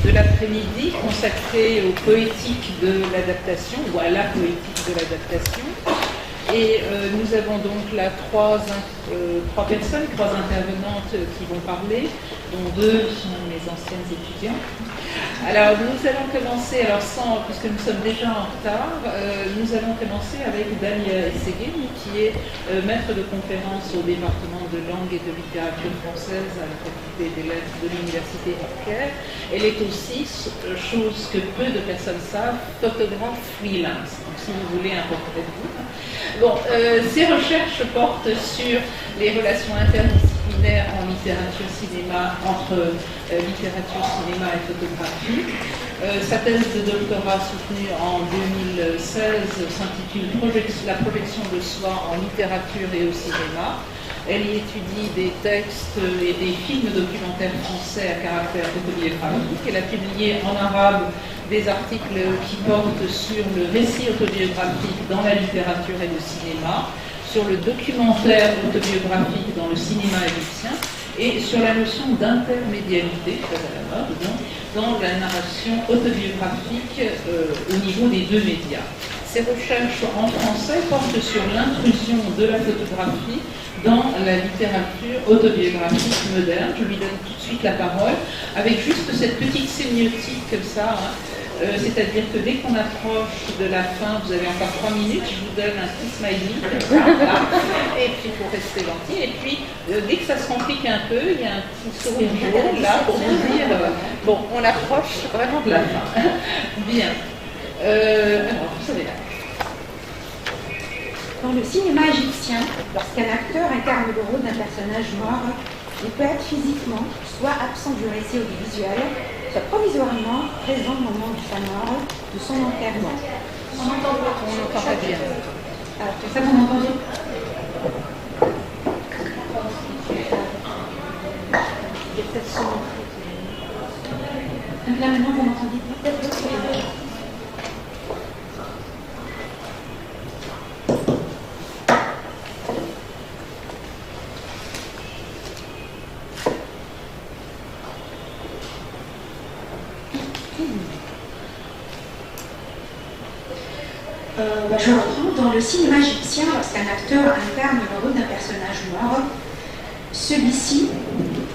de l'après-midi consacré aux poétiques de l'adaptation, ou à la poétique de l'adaptation. Et nous avons donc là trois personnes, trois intervenantes qui vont parler, dont deux sont mes anciennes étudiantes. Alors nous allons commencer, puisque nous sommes déjà en retard, nous allons commencer avec Dalia Ességuin, qui est maître de conférence au département de langue et de littérature française à la faculté des lettres de l'université de Caire. Elle est aussi, chose que peu de personnes savent, photographe freelance. Donc si vous voulez un portrait de vous. Bon, ces recherches portent sur les relations interdisciplinaires en littérature-cinéma entre littérature, cinéma et photographie. Sa thèse de doctorat soutenue en 2016 s'intitule La projection de soi en littérature et au cinéma. Elle y étudie des textes et des films documentaires français à caractère autobiographique. Elle a publié en arabe des articles qui portent sur le récit autobiographique dans la littérature et le cinéma, sur le documentaire autobiographique dans le cinéma égyptien et sur la notion d'intermédialité, très à la mode, dans la narration autobiographique au niveau des deux médias. Ses recherches en français portent sur l'intrusion de la photographie dans la littérature autobiographique moderne. Je lui donne tout de suite la parole, avec juste cette petite sémiotique comme ça, c'est-à-dire que dès qu'on approche de la fin, vous avez encore 3 minutes, je vous donne un petit smiley, là, et puis pour rester gentil, et puis dès que ça se complique un peu, il y a un petit sourire jaune là pour vous dire, bon, on approche vraiment de la fin. Bien. Alors, vous savez là. Dans le cinéma égyptien, lorsqu'un acteur incarne le rôle d'un personnage mort, il peut être physiquement soit absent du récit audiovisuel, soit provisoirement présent au moment de sa mort, de son enterrement. On n'entend pas bien. Alors, c'est ça qu'on entend. Il y a peut-être son... Donc là maintenant, vous m'entendez peut-être. Je reprends. Dans le cinéma égyptien, lorsqu'un acteur incarne le rôle d'un personnage mort, celui-ci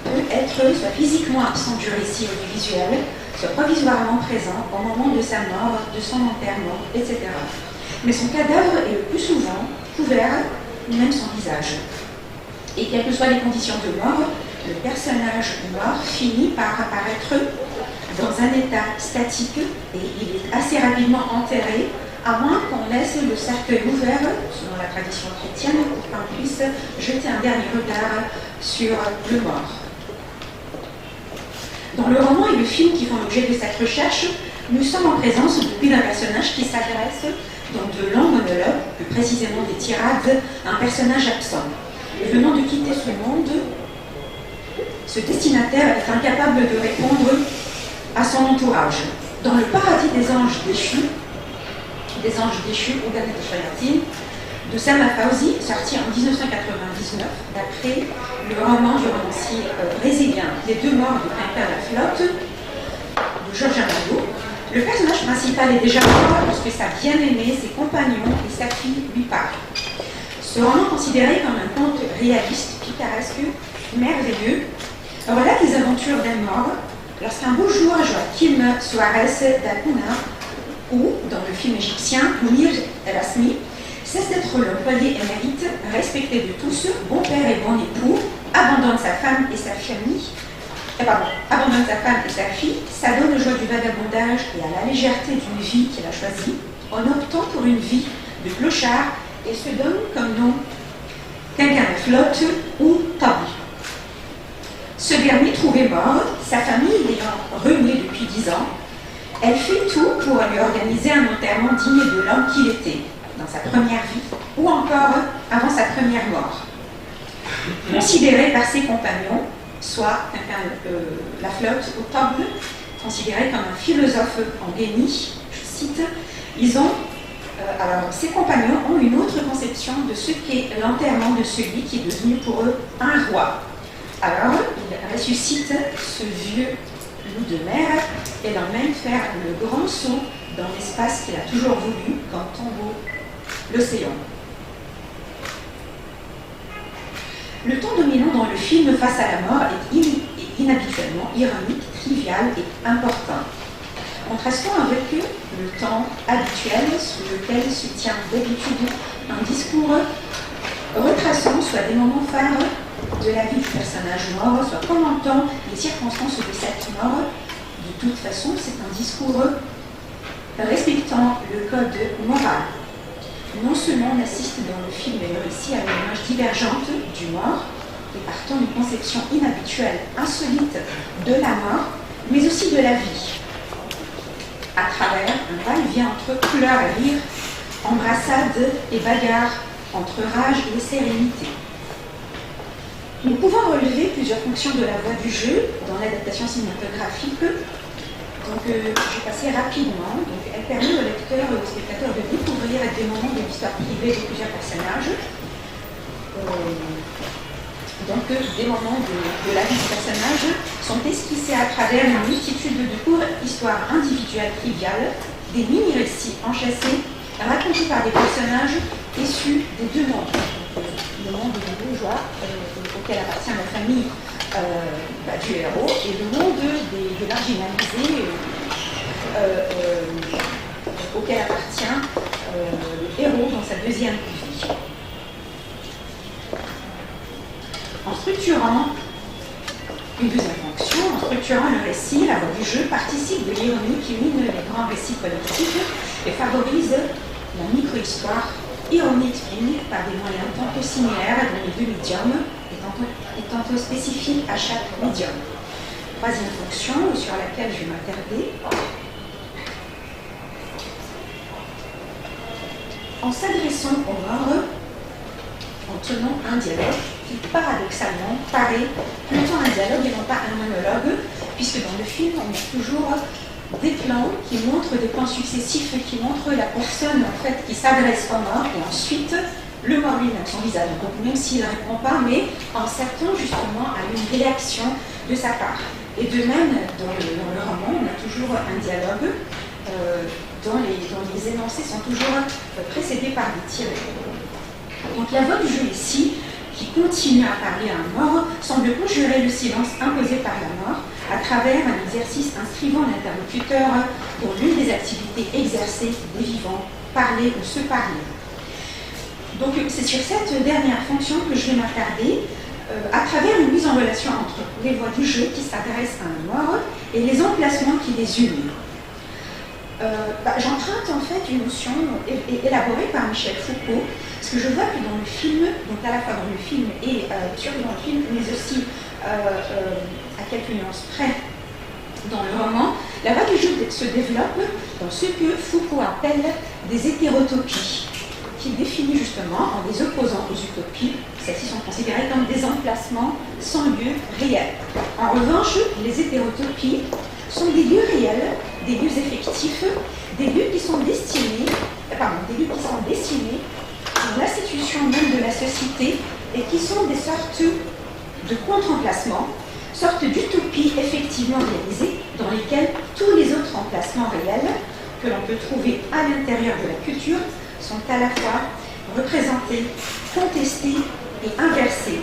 peut être soit physiquement absent du récit audiovisuel, soit provisoirement présent au moment de sa mort, de son enterrement, etc. Mais son cadavre est le plus souvent couvert, ou même son visage. Et quelles que soient les conditions de mort, le personnage mort finit par apparaître dans un état statique et il est assez rapidement enterré, à moins qu'on laisse le cercueil ouvert, selon la tradition chrétienne, pour qu'on puisse jeter un dernier regard sur le mort. Dans le roman et le film qui font l'objet de cette recherche, nous sommes en présence d'un personnage qui s'adresse dans de longs monologues, plus précisément des tirades, à un personnage absent. Et venant de quitter ce monde, ce destinataire est incapable de répondre à son entourage. Dans le paradis des anges déchus ou Ganet Shayatin, de Salma Fawzi, sorti en 1999, d'après le roman du romancier brésilien Les deux morts de Quimper la flotte, de Jorge Amado. Le personnage principal est déjà mort lorsque sa bien-aimée, ses compagnons et sa fille lui parlent. Ce roman, considéré comme un conte réaliste, pittoresque, merveilleux, relate les aventures d'un mort lorsqu'un beau jour, Joaquim Suarez d'Acuna, ou, dans le film égyptien, Mounir El-Asmi, cesse d'être l'employé émérite, respecté de tous, bon père et bon époux, abandonne sa femme et sa famille, abandonne sa femme et sa fille, s'adonne aux joies du vagabondage et à la légèreté d'une vie qu'il a choisie, en optant pour une vie de clochard et se donne comme nom quelqu'un de flotte ou tabi. Ce dernier trouvé mort, sa famille l'ayant renié depuis 10 ans, elle fait tout pour lui organiser un enterrement digne de l'homme qu'il était, dans sa première vie, ou encore avant sa première mort. Considéré par ses compagnons, soit la flotte ou table, considéré comme un philosophe en génie, je cite, alors ses compagnons ont une autre conception de ce qu'est l'enterrement de celui qui est devenu pour eux un roi. Alors, il ressuscite ce vieux loup de mer, et l'emmène faire le grand saut dans l'espace qu'il a toujours voulu quand tombe l'océan. Le ton dominant dans le film face à la mort est inhabituellement ironique, trivial et important, contrastant avec le temps habituel sous lequel se tient d'habitude un discours retraçant soit des moments phares de la vie du personnage mort, soit commentant les circonstances de cette mort. De toute façon, c'est un discours respectant le code moral. Non seulement on assiste dans le film et le récit à une image divergente du mort, et partant d'une conception inhabituelle, insolite de la mort, mais aussi de la vie, à travers un va-et-vient entre couleurs et rire, embrassades et bagarres, entre rage et sérénité. Nous pouvons relever plusieurs fonctions de la voix du jeu dans l'adaptation cinématographique. Donc, je vais passer rapidement. Donc, elle permet au lecteur et au spectateur de découvrir des moments de l'histoire privée de plusieurs personnages. Donc, des moments de la vie du personnage sont esquissés à travers une multitude de courtes histoires individuelles triviales, des mini-récits enchâssés, racontés par des personnages issus des deux mondes. Le monde des bourgeois, auquel appartient la famille du héros, et le monde des marginalisés, auquel appartient le héros dans sa deuxième vie. En structurant une deuxième fonction, en structurant le récit, la voix du jeu participe de l'ironie qui mine les grands récits collectifs et favorise la micro-histoire ironie exprimée par des moyens tantôt similaires dans les deux médiums et tantôt spécifiques à chaque médium. Troisième fonction sur laquelle je vais m'attarder. En s'adressant aux morts, en tenant un dialogue qui paradoxalement paraît plutôt un dialogue et non pas un monologue, puisque dans le film on a toujours des plans qui montrent des plans successifs qui montrent la personne en fait qui s'adresse au mort et ensuite le mort lui-même, son visage. Donc même s'il ne répond pas, mais en s'attend justement à une réaction de sa part. Et de même, dans le roman, on a toujours un dialogue dont les énoncés sont toujours précédés par des tirets. Donc la voix du jeu ici, qui continue à parler à un mort, semble conjurer le silence imposé par la mort à travers un exercice inscrivant l'interlocuteur pour l'une des activités exercées des vivants, parler ou se parler. Donc c'est sur cette dernière fonction que je vais m'attarder, à travers une mise en relation entre les voix du jeu qui s'adressent à un mort et les emplacements qui les unissent. J'emprunte en fait une notion élaborée par Michel Foucault, parce que je vois que dans le film, donc à la fois dans le film et surtout dans le film, mais aussi à quelques nuances près dans le roman, la voix du jeu se développe dans ce que Foucault appelle des hétérotopies, qu'il définit justement en les opposant aux utopies. Celles-ci sont considérées comme des emplacements sans lieu réel. En revanche, les hétérotopies sont des lieux réels, des lieux effectifs, des lieux qui sont destinés à l'institution même de la société et qui sont des sortes de contre-emplacements, sortes d'utopies effectivement réalisées dans lesquelles tous les autres emplacements réels que l'on peut trouver à l'intérieur de la culture sont à la fois représentés, contestés et inversés,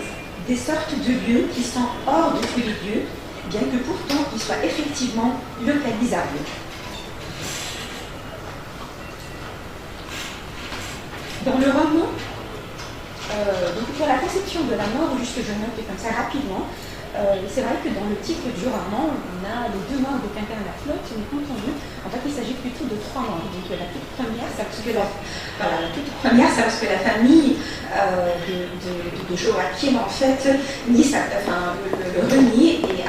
des sortes de lieux qui sont hors de tous les lieux, bien que pourtant ils soient effectivement localisables. Dans le roman, donc pour la conception de la mort, juste je note comme ça rapidement, c'est vrai que dans le titre du roman, on a les deux morts de Quintin la flotte, mais entendu, en fait il s'agit plutôt de trois morts. Donc la toute première, c'est parce que la famille de Joachim en fait le renie et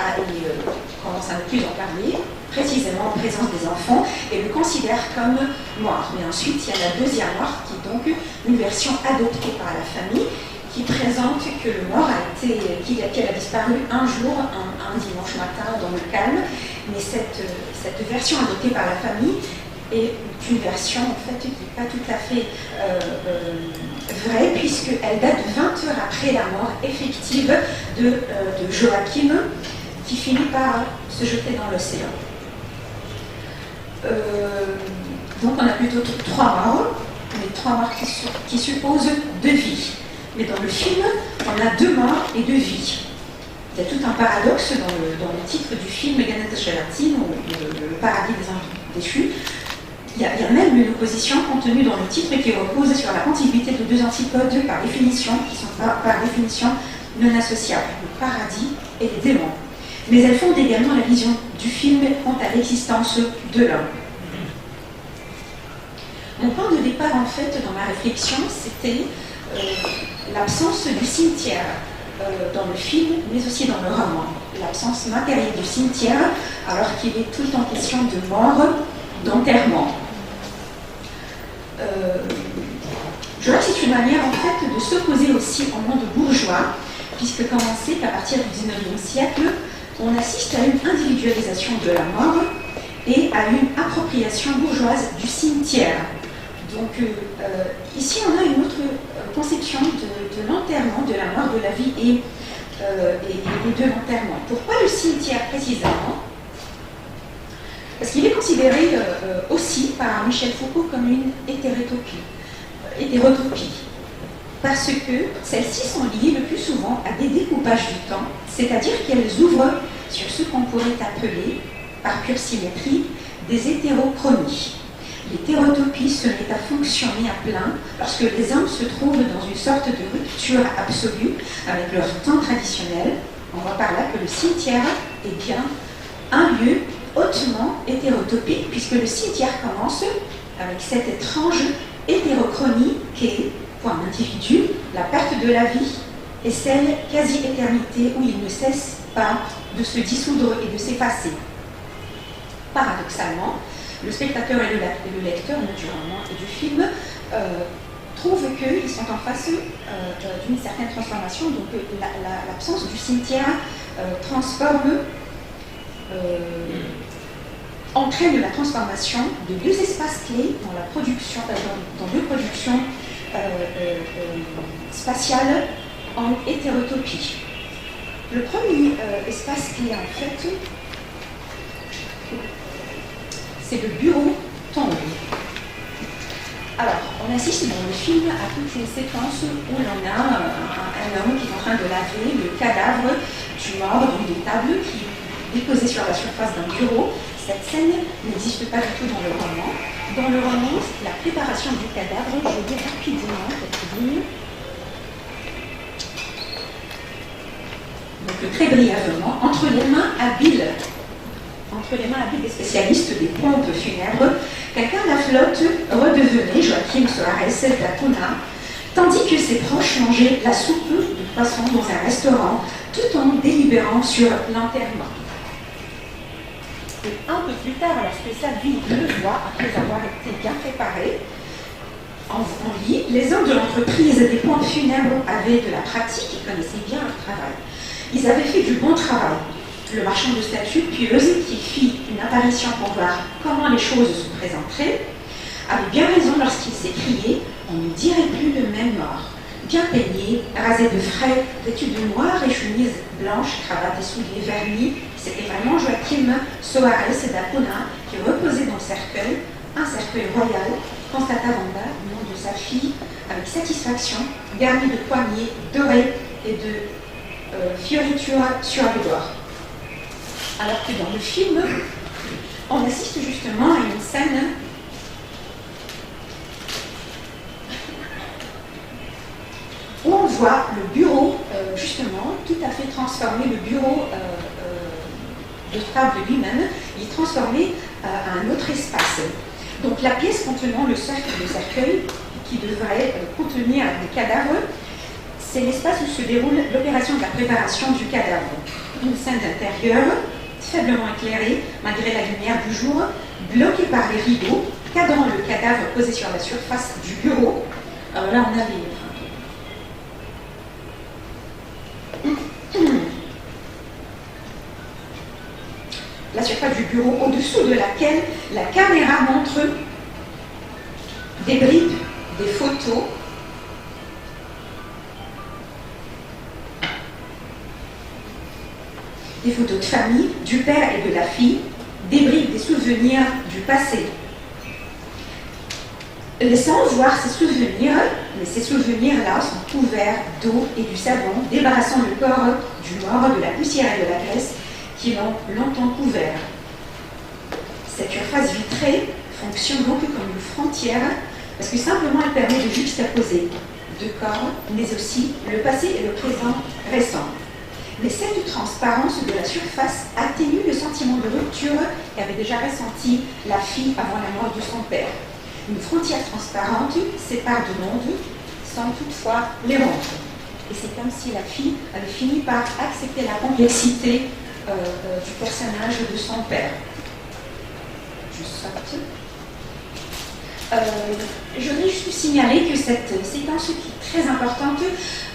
commence à ne plus en parler, précisément en présence des enfants, et le considère comme mort. Mais ensuite il y a la deuxième mort qui est donc une version adoptée par la famille, qui présente que le mort qu'elle a disparu un jour, un dimanche matin dans le calme, mais cette version adoptée par la famille est une version en fait qui n'est pas tout à fait vraie, puisqu'elle date de 20 heures après la mort effective de Joachim, qui finit par se jeter dans l'océan. Donc on a plutôt 3 morts, mais 3 morts qui supposent 2 vies. Mais dans le film, on a 2 morts et 2 vies. Il y a tout un paradoxe dans le titre du film Ganat Shalatin, ou le paradis des anges déchus. Il y a même une opposition contenue dans le titre qui repose sur la contiguïté de 2 antipodes par définition, qui sont par définition non associables, le paradis et les démons. Mais elles fondent également la vision du film quant à l'existence de l'homme. Mon point de départ, en fait, dans ma réflexion, c'était l'absence du cimetière dans le film, mais aussi dans le roman. L'absence matérielle du cimetière, alors qu'il est tout le temps question de mort, d'enterrement. Je vois que c'est une manière, en fait, de s'opposer aussi au monde bourgeois, puisque comme on sait qu'à partir du XIXe siècle, on assiste à une individualisation de la mort et à une appropriation bourgeoise du cimetière. Donc ici, on a une autre conception de l'enterrement, de la mort, de la vie et de l'enterrement. Pourquoi le cimetière précisément? Parce qu'il est considéré aussi par Michel Foucault comme une hétérotopie. Parce que celles-ci sont liées le plus souvent à des découpages du temps, c'est-à-dire qu'elles ouvrent sur ce qu'on pourrait appeler, par pure symétrie, des hétérochromies. L'hétérotopie se met à fonctionner à plein lorsque les hommes se trouvent dans une sorte de rupture absolue avec leur temps traditionnel. On voit par là que le cimetière est bien un lieu hautement hétérotopique, puisque le cimetière commence avec cette étrange hétérochronie qu'est, pour un individu, la perte de la vie et celle quasi-éternité où il ne cesse pas de se dissoudre et de s'effacer. Paradoxalement, le spectateur et le lecteur, naturellement, du film, trouvent qu'ils sont en face d'une certaine transformation. Donc l'absence du cimetière entraîne la transformation de 2 espaces clés dans la production, dans 2 productions spatiales en hétérotopie. Le premier espace clé, en fait, c'est le bureau tombe. Alors, on assiste dans le film à toutes les séquences où l'on a un homme qui est en train de laver le cadavre du mort dans une table qui est déposée sur la surface d'un bureau. Cette scène n'existe pas du tout dans le roman. Dans le roman, la préparation du cadavre, je vais rapidement quelques lignes. Donc, très brièvement, entre les mains habiles des spécialistes des pompes funèbres, quelqu'un la flotte redevenait Joachim Soares d'Acuna, tandis que ses proches mangeaient la soupe de poisson dans un restaurant, tout en délibérant sur l'enterrement. Et un peu plus tard, lorsque sa vie le voit, après avoir été bien préparé, en lit, les hommes de l'entreprise des pompes funèbres avaient de la pratique et connaissaient bien leur travail. Ils avaient fait du bon travail. Le marchand de statues pieuse, qui fit une apparition pour voir comment les choses se présenteraient, avait bien raison lorsqu'il s'écriait « On ne dirait plus le même mort ». Bien peigné, rasé de frais, vêtu de noir et chemise blanche, cravate et souliers vernis, c'était vraiment Joachim Soares d'Acuna qui reposait dans le cercueil, un cercueil royal, constata Wanda, le nom de sa fille, avec satisfaction, garni de poignets dorés et de fioritures sur le doigt. Alors que dans le film, on assiste justement à une scène où on voit le bureau, justement, tout à fait transformé, le bureau de table lui-même, il est transformé à un autre espace. Donc la pièce contenant le cercueil, qui devrait contenir les cadavres, c'est l'espace où se déroule l'opération de la préparation du cadavre. Une scène d'intérieur, faiblement éclairée, malgré la lumière du jour, bloquée par les rideaux, cadrant le cadavre posé sur la surface du bureau. Alors là, on a la surface du bureau au-dessous de laquelle la caméra montre des bribes, des photos, des photos de famille, du père et de la fille, des bribes des souvenirs du passé. Laissant voir ces souvenirs, mais ces souvenirs-là sont couverts d'eau et du savon, débarrassant le corps du mort, de la poussière et de la graisse qui l'ont longtemps couvert. Cette surface vitrée fonctionne donc comme une frontière, parce que simplement elle permet de juxtaposer deux corps, mais aussi le passé et le présent récent. Mais cette transparence de la surface atténue le sentiment de rupture qu'avait déjà ressenti la fille avant la mort de son père. Une frontière transparente sépare deux mondes sans toutefois les rompre. Et c'est comme si la fille avait fini par accepter la complexité du personnage de son père. Je saute. Je voudrais juste signaler que cette séquence qui est très importante,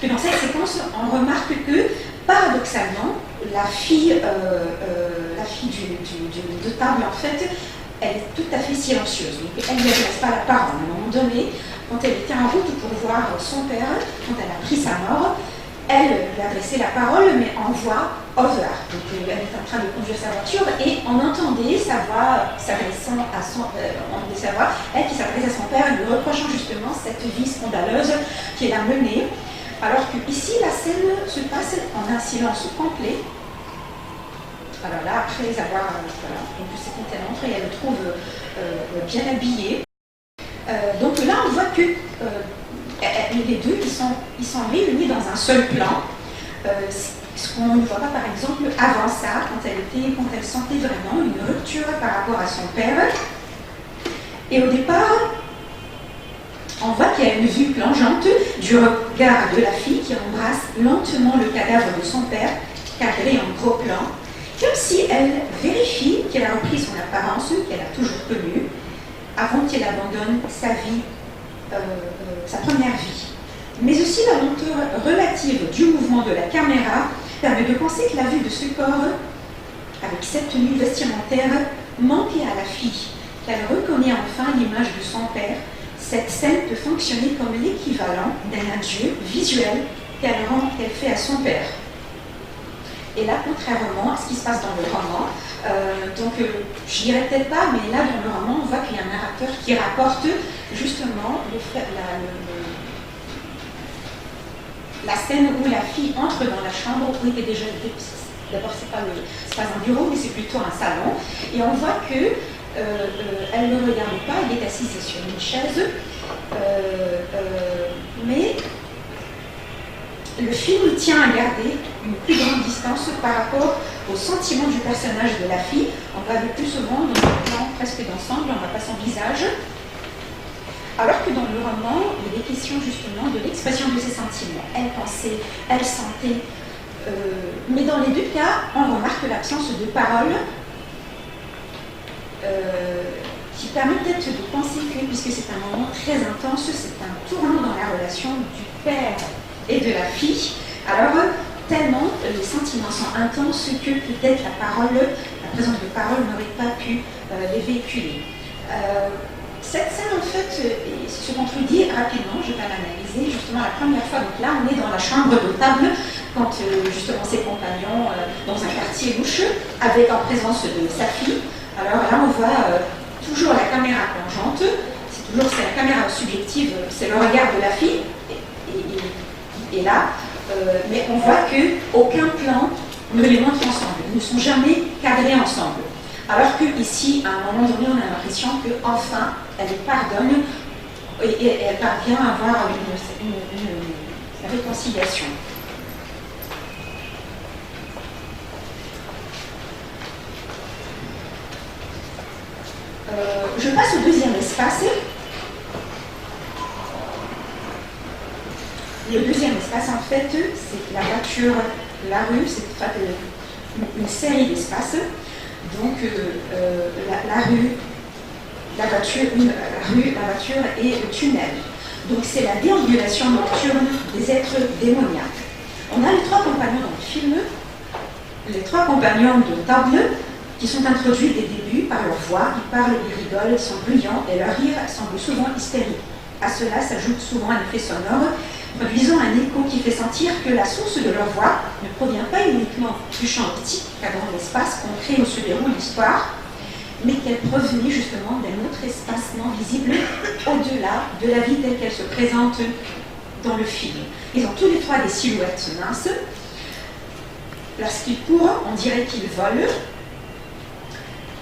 que dans cette séquence, on remarque que, paradoxalement, la fille de table, en fait, elle est tout à fait silencieuse. Donc, elle ne lui adresse pas la parole. À un moment donné, quand elle était en route pour voir son père, quand elle a pris sa mort, elle lui a adressé la parole, mais en voix over. Donc, elle est en train de conduire sa voiture et on entendait sa voix s'adressant à elle qui s'adresse à son père, lui reprochant justement cette vie scandaleuse qu'elle a menée. Alors que ici, la scène se passe en un silence complet. Alors là, après avoir, voilà, donc c'est quand elle entre et elle le trouve bien habillée. Donc là, on voit que les deux, ils sont réunis dans un seul plan. Ce qu'on ne voit pas, par exemple, avant ça, quand elle sentait vraiment une rupture par rapport à son père. Et au départ, on voit qu'il y a une vue plongeante du regard de la fille qui embrasse lentement le cadavre de son père, cadré en gros plan, comme si elle vérifie qu'elle a repris son apparence, qu'elle a toujours connue, avant qu'elle abandonne sa vie, sa première vie. Mais aussi la lenteur relative du mouvement de la caméra permet de penser que la vue de ce corps, avec cette tenue vestimentaire, manquait à la fille, qu'elle reconnaît enfin l'image de son père. Cette scène peut fonctionner comme l'équivalent d'un adieu visuel qu'elle fait à son père. Et là, contrairement à ce qui se passe dans le roman, je dirais peut-être pas, mais là dans le roman, on voit qu'il y a un narrateur qui rapporte justement la scène où la fille entre dans la chambre où était déjà d'abord c'est pas un bureau, mais c'est plutôt un salon, et on voit que elle ne regarde pas, elle est assise sur une chaise, mais le film tient à garder une plus grande distance par rapport au sentiment du personnage de la fille. On va le plus souvent dans un plan presque d'ensemble, on ne voit pas son visage. Alors que dans le roman, il est question justement de l'expression de ses sentiments. Elle pensait, elle sentait, mais dans les deux cas, on remarque l'absence de parole qui permet peut-être de penser que, puisque c'est un moment très intense, c'est un tournant dans la relation du père et de la fille, alors tellement les sentiments sont intenses que peut-être la présence de parole n'aurait pas pu les véhiculer. Cette scène, en fait, se contredit rapidement, je vais pas l'analyser. Justement, la première fois, donc là, on est dans la chambre de table, quand justement ses compagnons, dans un quartier louche, avec en présence de sa fille. Alors là, on voit toujours la caméra plongeante, c'est la caméra subjective, c'est le regard de la fille, et là, mais on voit qu'aucun plan ne les montre ensemble, ils ne sont jamais cadrés ensemble. Alors qu'ici, à un moment donné, on a l'impression qu'enfin, elle pardonne et elle parvient à avoir une réconciliation. Je passe au deuxième espace. Le deuxième espace, en fait, c'est la voiture, la rue, c'est une série d'espaces. Donc, la rue, la voiture et le tunnel. Donc, c'est la déambulation nocturne des êtres démoniaques. On a les trois compagnons dans le film, les trois compagnons de table, qui sont introduits dès le début par leur voix. Ils parlent, ils rigolent, ils sont bruyants et leur rire semble souvent hystérique. À cela s'ajoute souvent un effet sonore produisant un écho qui fait sentir que la source de leur voix ne provient pas uniquement du champ optique, cadrant l'espace concret où se déroule l'histoire, mais qu'elle provenait justement d'un autre espace non visible au-delà de la vie telle qu'elle se présente dans le film. Ils ont tous les trois des silhouettes minces. Lorsqu'ils courent, on dirait qu'ils volent.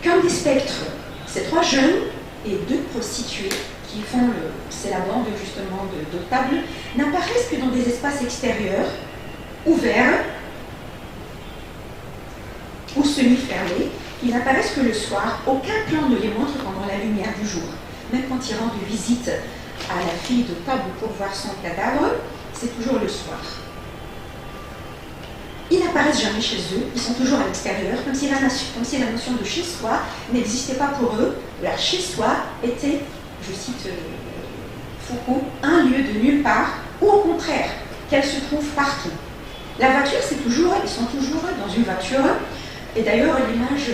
Comme des spectres, ces trois jeunes et deux prostituées qui font c'est la bande justement de table, n'apparaissent que dans des espaces extérieurs, ouverts ou semi-fermés. Ils n'apparaissent que le soir. Aucun plan ne les montre pendant la lumière du jour. Même quand ils rendent visite à la fille de table pour voir son cadavre, c'est toujours le soir. Ils n'apparaissent jamais chez eux, ils sont toujours à l'extérieur, comme si la notion de chez-soi n'existait pas pour eux. Leur chez-soi était, je cite Foucault, un lieu de nulle part, ou au contraire, qu'elle se trouve partout. La voiture, ils sont toujours dans une voiture, et d'ailleurs l'image,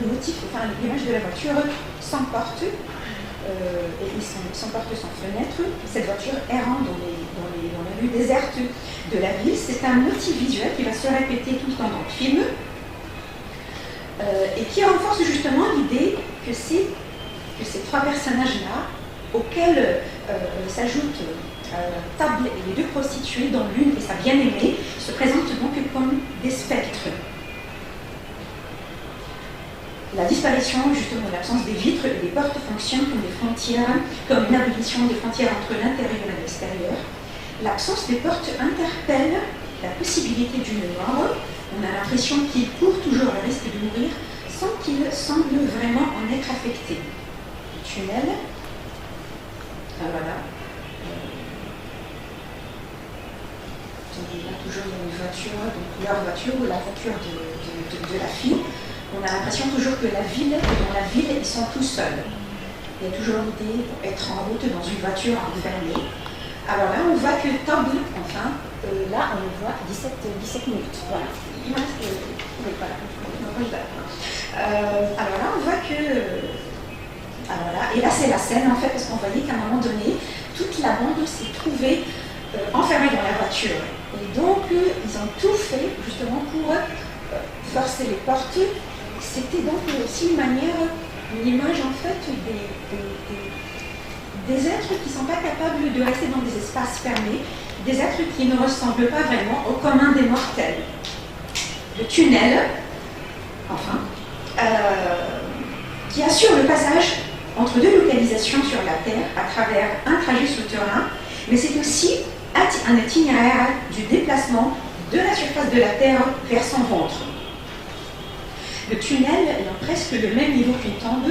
le motif, enfin l'image de la voiture sans porte, et sans porte, sans fenêtre, cette voiture errant dans les rues désertes de la ville, c'est un motif visuel qui va se répéter tout le temps dans le film, et qui renforce justement l'idée que ces trois personnages-là, auxquels s'ajoutent Table et les deux prostituées, dont l'une est sa bien-aimée, se présentent donc comme des spectres. La disparition, justement, l'absence des vitres et des portes fonctionnent comme des frontières, comme une abolition des frontières entre l'intérieur et l'extérieur. L'absence des portes interpelle la possibilité d'une mort. On a l'impression qu'ils courent toujours le risque de mourir sans qu'ils semblent vraiment en être affectés. Le tunnel, voilà. Là, toujours dans une voiture, donc leur voiture ou la voiture de la fille. On a l'impression toujours que dans la ville, ils sont tout seuls. Il y a toujours l'idée d'être en route dans une voiture enfermée. Alors là, on voit que Table, enfin, là, on le voit 17 minutes. Voilà. Il me reste. Oui, voilà. Alors là, on voit que. Alors là, et là, c'est la scène, en fait, parce qu'on voyait qu'à un moment donné, toute la bande s'est trouvée enfermée dans la voiture. Et donc, ils ont tout fait, justement, pour forcer les portes. C'était donc aussi une image en fait des êtres qui ne sont pas capables de rester dans des espaces fermés, des êtres qui ne ressemblent pas vraiment au commun des mortels. Le tunnel, enfin, qui assure le passage entre deux localisations sur la Terre à travers un trajet souterrain, mais c'est aussi un itinéraire du déplacement de la surface de la Terre vers son ventre. Le tunnel, ayant presque le même niveau qu'une tombe,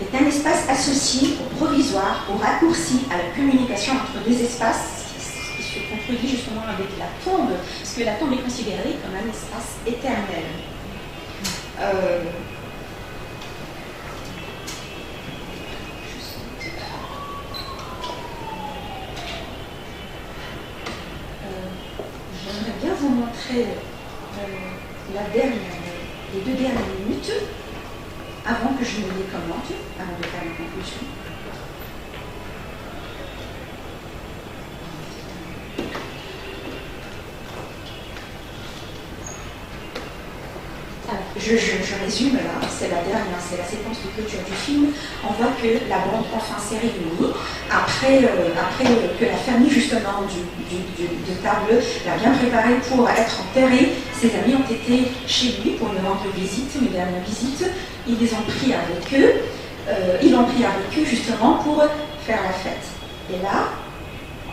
est un espace associé au provisoire, au raccourci, à la communication entre deux espaces, qui se contredit justement avec la tombe, parce que la tombe est considérée comme un espace éternel. J'aimerais bien vous montrer les deux dernières minutes, avant que je ne les commente, avant de faire une conclusion. Alors, je résume là, c'est la dernière, c'est la séquence de clôture du film. On voit que la bande enfin s'est réunie, après que la famille justement de Table l'a bien préparé pour être enterrée. Ses amis ont été chez lui pour lui rendre visite, une dernière visite. Ils les ont pris avec eux. Ils l'ont pris avec eux justement pour faire la fête. Et là,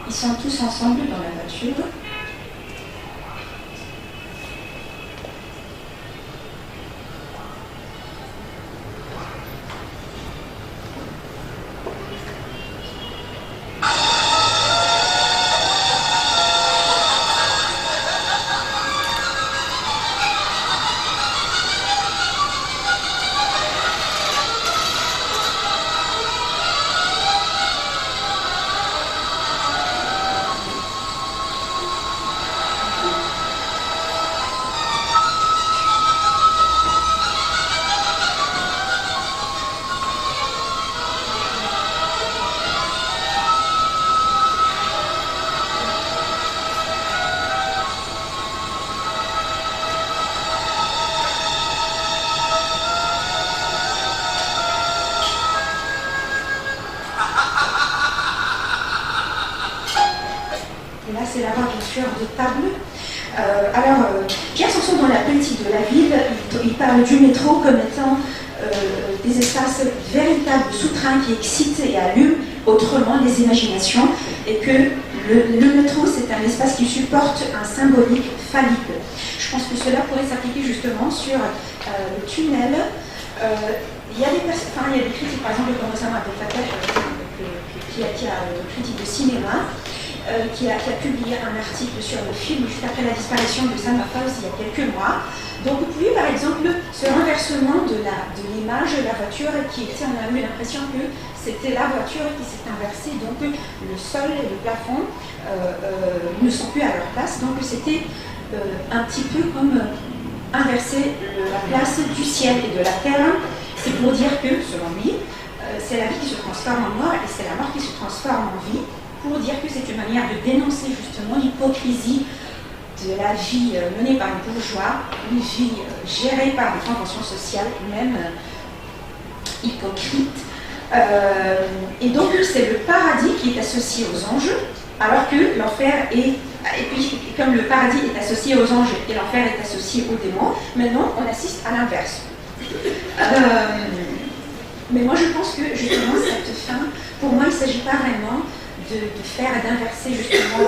ils sont tous ensemble dans la voiture. là, c'est la voix, bien sûr, de Table. Pierre Sanson, dans la politique de la ville, il parle du métro comme étant des espaces véritables souterrains qui excitent et allument autrement les imaginations, et que le métro, c'est un espace qui supporte un symbolique phallique. Je pense que cela pourrait s'appliquer justement sur le tunnel. Il y a des critiques, par exemple, comme Oussama Abdelfatah, qui a critique de cinéma, qui a publié un article sur le film juste après la disparition de Salma Fawzi il y a quelques mois. Donc vous pouvez par exemple ce renversement de l'image de la voiture qui était, on a eu l'impression que c'était la voiture qui s'est inversée, donc le sol et le plafond ne sont plus à leur place, donc c'était un petit peu comme inverser la place du ciel et de la terre. C'est pour dire que, selon lui, c'est la vie qui se transforme en mort et c'est la mort qui se transforme en vie, pour dire que c'est une manière de dénoncer justement l'hypocrisie de la vie menée par les bourgeois, une vie gérée par des conventions sociales, même hypocrites. Et donc c'est le paradis qui est associé aux anges, alors que l'enfer est... Et puis comme le paradis est associé aux anges et l'enfer est associé aux démons, maintenant on assiste à l'inverse. Mais moi je pense que justement cette fin, pour moi il ne s'agit pas vraiment d'inverser justement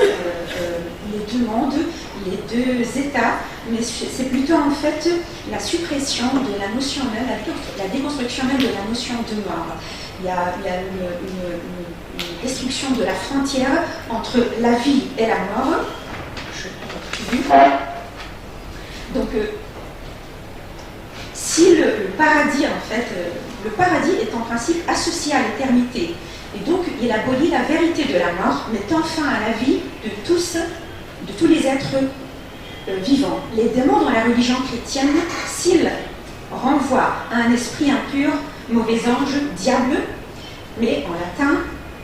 les deux mondes, les deux états, mais c'est plutôt en fait la suppression de la notion même, la déconstruction même de la notion de mort. Il y a une destruction de la frontière entre la vie et la mort. Donc, si le paradis, en fait, le paradis est en principe associé à l'éternité, et donc il abolit la vérité de la mort, mettant fin à la vie de tous les êtres vivants. Les démons dans la religion chrétienne, s'ils renvoient à un esprit impur, mauvais ange, diable, mais en latin,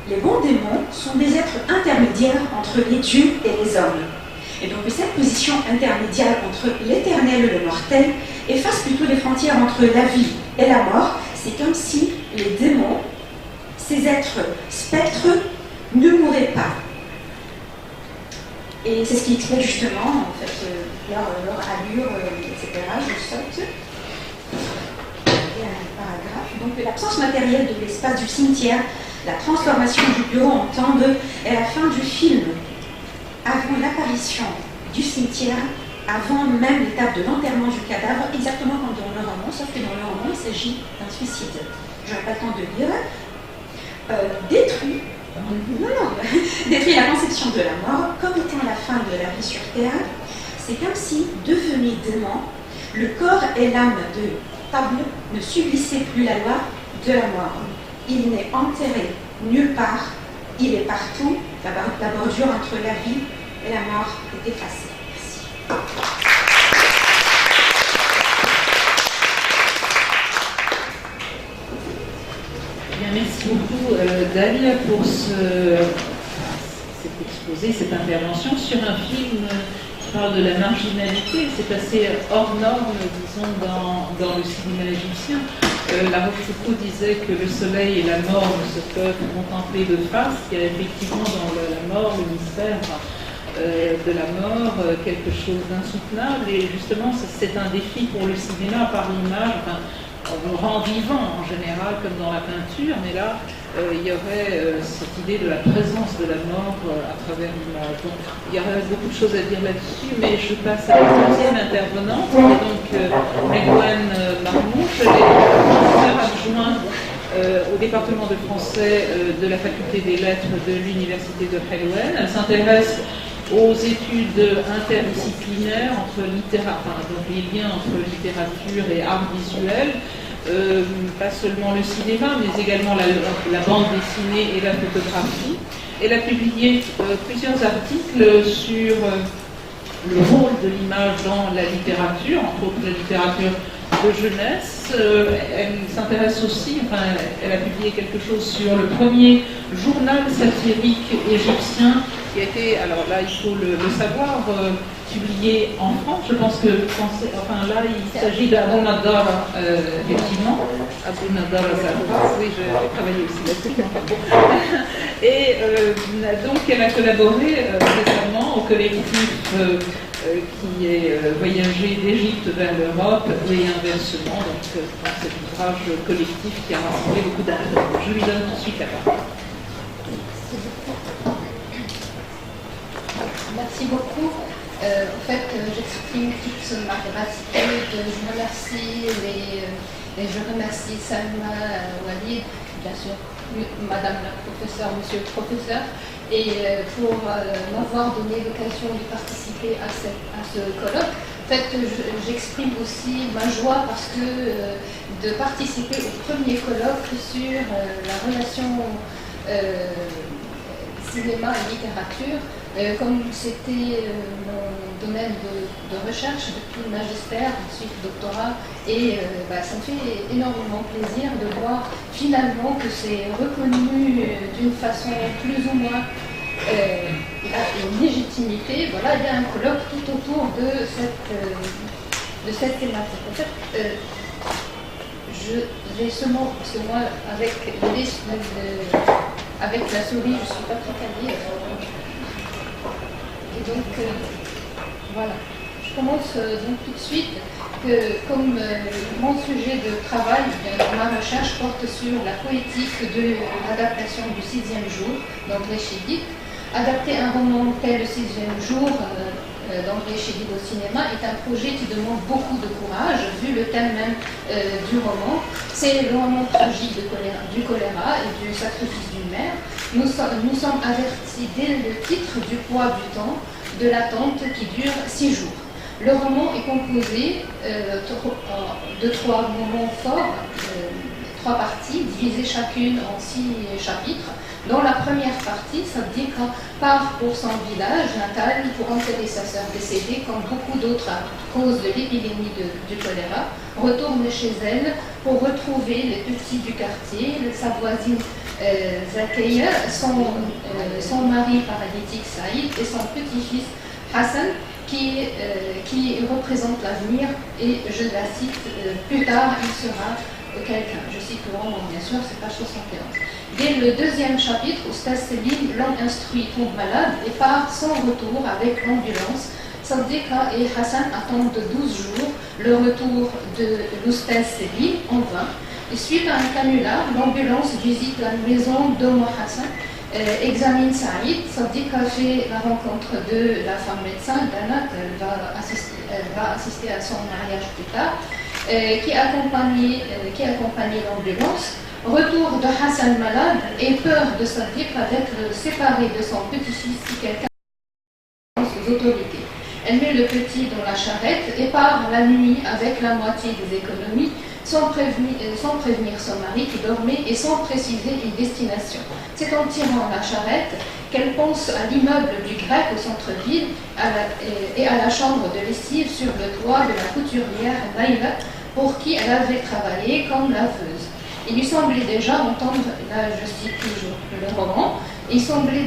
les bons démons sont des êtres intermédiaires entre les dieux et les hommes. Et donc cette position intermédiaire entre l'éternel et le mortel efface plutôt les frontières entre la vie et la mort. C'est comme si les démons, ces êtres spectres, ne mouraient pas. Et c'est ce qui explique justement en fait, leur allure, etc. Je saute. Paragraphe. Donc l'absence matérielle de l'espace du cimetière, la transformation du bureau en tombe est la fin du film. Avant l'apparition du cimetière, avant même l'étape de l'enterrement du cadavre, exactement comme dans le roman, sauf que dans le roman, il s'agit d'un suicide. Je n'aurai pas le temps de lire. Détruit la conception de la mort comme étant la fin de la vie sur Terre. C'est comme si, devenu démon, le corps et l'âme de Table ne subissaient plus la loi de la mort. Il n'est enterré nulle part, il est partout. La bordure entre la vie et la mort est effacée. Merci. Bien, merci beaucoup Dalia pour cet exposé, cette intervention sur un film qui parle de la marginalité. C'est assez hors norme, disons, dans le cinéma égyptien. La Rochefoucauld disait que le soleil et la mort ne se peuvent contempler de face. Il y a effectivement dans la mort, le mystère de la mort, quelque chose d'insoutenable. Et justement, c'est un défi pour le cinéma par l'image. Enfin, on le rend vivant en général, comme dans la peinture, mais là, il y aurait cette idée de la présence de la mort à travers l'image. Donc, il y aurait beaucoup de choses à dire là-dessus, mais je passe à la deuxième intervenante, qui est donc Megouane Marmouche, elle est professeure adjointe au département de français de la faculté des lettres de l'université de Helwan. Elle s'intéresse aux études interdisciplinaires entre donc les liens entre littérature et art visuel, pas seulement le cinéma, mais également la bande dessinée et la photographie. Elle a publié plusieurs articles sur le rôle de l'image dans la littérature, entre autres la littérature de jeunesse. Elle s'intéresse aussi, enfin, elle a publié quelque chose sur le premier journal satirique égyptien qui a été, alors là il faut le savoir, publié en France. Je pense que enfin là il s'agit d'Abou Nadara, effectivement. Abou Nadara Zahra, oui, j'ai travaillé aussi là-dessus. Et donc elle a collaboré récemment au collectif qui est voyagé d'Égypte vers l'Europe et inversement, donc dans cet ouvrage collectif qui a rassemblé beaucoup d'intervenants. Je lui donne tout de suite la parole. Merci beaucoup. En fait, j'exprime toute ma gratitude. Je remercie je remercie Salma Walid, bien sûr, Madame la professeure, Monsieur le professeur, et pour m'avoir donné l'occasion de participer à ce colloque. En fait, j'exprime aussi ma joie parce que de participer au premier colloque sur la relation cinéma et littérature, comme c'était mon domaine de recherche depuis le magistère, ensuite doctorat, et ça me fait énormément plaisir de voir finalement que c'est reconnu d'une façon plus ou moins une légitimité. Voilà, il y a un colloque tout autour de cette thématique. En fait, j'ai seulement, parce que moi, avec la souris, je ne suis pas très calée. Et donc, voilà. Je commence donc tout de suite que, comme mon sujet de travail, ma recherche porte sur la poétique de l'adaptation du 6e jour, d'André Chédid. Adapter un roman tel le 6e jour d'André Chédid au cinéma est un projet qui demande beaucoup de courage, vu le thème même du roman. C'est le roman tragique du choléra et du sacrifice d'une mère. Nous sommes avertis dès le titre du poids du temps, de l'attente qui dure 6 jours. Le roman est composé de 3 moments forts, 3 parties, divisées chacune en 6 chapitres. Dans la première partie, Sadika part pour son village natal pour enterrer sa sœur décédée, comme beaucoup d'autres à cause de l'épidémie du choléra, retourne chez elle pour retrouver les petits du quartier, sa voisine Zakeya, son mari paralytique Saïd et son petit-fils Hassan, qui représente l'avenir, et je la cite, plus tard il sera quelqu'un. Je cite le roman, bien sûr, c'est page 71. Dès le 2e chapitre, Oustaz Selim, l'homme instruit, tombe malade et part sans retour avec l'ambulance. Sadika et Hassan attendent de 12 jours le retour de l'Oustaz Selim en vain. Et suite à un canular, l'ambulance visite la maison d'Omo Hassan, examine Saïd. Sadika fait la rencontre de la femme médecin, Dana, elle va assister à son mariage plus tard, qui accompagne l'ambulance. Retour de Hassan malade et peur de Sadika d'être séparé de son petit-fils si quelqu'un aux autorités. Elle met le petit dans la charrette et part la nuit avec la moitié des économies, sans prévenir son mari qui dormait et sans préciser une destination. C'est en tirant la charrette qu'elle pense à l'immeuble du Grec au centre-ville et à la chambre de lessive sur le toit de la couturière Naïla, pour qui elle avait travaillé comme laveuse. Il lui semblait déjà entendre, là je cite toujours le roman, il lui semblait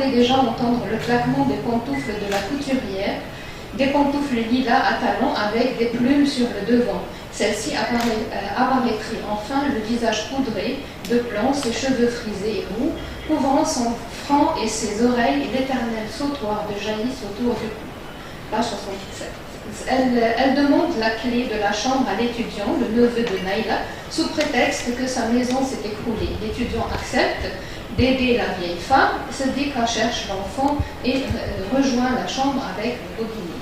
déjà entendre le claquement des pantoufles de la couturière, des pantoufles lilas à talons avec des plumes sur le devant. Celle-ci apparaîtrait enfin le visage poudré de plomb, ses cheveux frisés et roux, couvrant son front et ses oreilles, et l'éternel sautoir de jaillisse autour du cou. Page 77. Elle demande la clé de la chambre à l'étudiant, le neveu de Naïla, sous prétexte que sa maison s'est écroulée. L'étudiant accepte d'aider la vieille femme, Sadika cherche l'enfant et rejoint la chambre avec le robinet.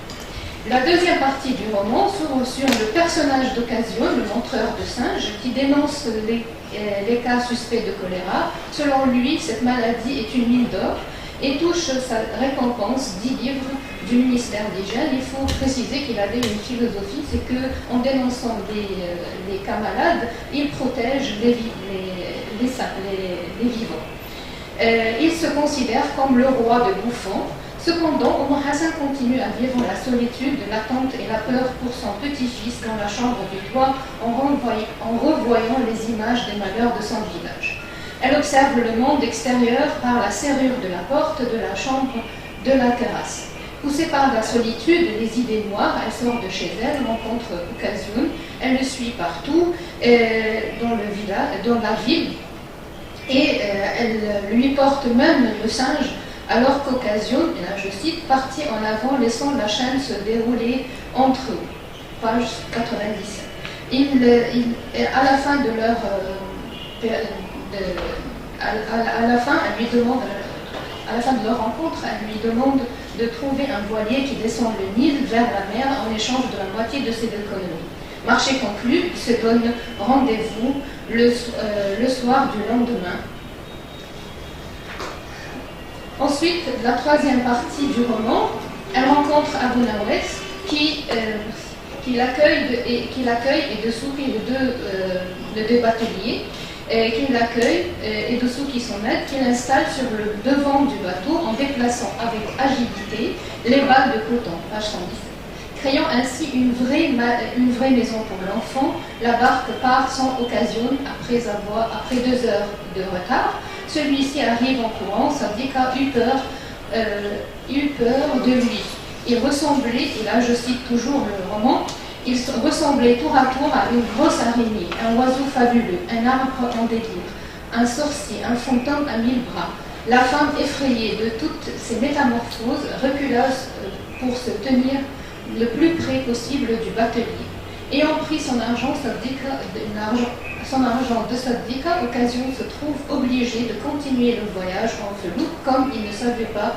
La deuxième partie du roman s'ouvre sur le personnage d'occasion, le montreur de singes, qui dénonce les cas suspects de choléra. Selon lui, cette maladie est une mine d'or et touche sa récompense 10 livres du ministère d'Hygiène. Il faut préciser qu'il avait une philosophie, c'est qu'en dénonçant les cas malades, il protège les vivants. Il se considère comme le roi de bouffons. Cependant, Omar Hassan continue à vivre la solitude, l'attente et la peur pour son petit-fils dans la chambre du toit en revoyant les images des malheurs de son village. Elle observe le monde extérieur par la serrure de la porte de la chambre de la terrasse. Poussée par la solitude et les idées noires, elle sort de chez elle, rencontre Occasion, elle le suit partout dans la ville et elle lui porte même le singe alors qu'Occasion, et là je cite, partit en avant laissant la chaîne se dérouler entre eux. Page 97. À la fin de leur à la fin de leur rencontre, elle lui demande de trouver un voilier qui descend le Nil vers la mer en échange de la moitié de ses économies. Marché conclu, il se donne rendez-vous le soir du lendemain. Ensuite, la troisième partie du roman, elle rencontre Abu Nawes qui l'accueille et Dessouki, les deux bateliers, qui l'accueille et Dessouki son aide, qui l'installe sur le devant du bateau en déplaçant avec agilité les balles de coton, page 117. Créant ainsi une vraie maison pour l'enfant, la barque part sans occasion après 2 heures de retard. Celui-ci arrive en courant, Sadika eut peur de lui. Il ressemblait, et là je cite toujours le roman, il ressemblait tour à tour à une grosse araignée, un oiseau fabuleux, un arbre en délire, un sorcier, un fantôme à 1000 bras. La femme, effrayée de toutes ces métamorphoses, recula pour se tenir le plus près possible du batelier. Ayant pris son argent de Sadika, Occasion se trouve obligé de continuer le voyage en velours comme il ne savait pas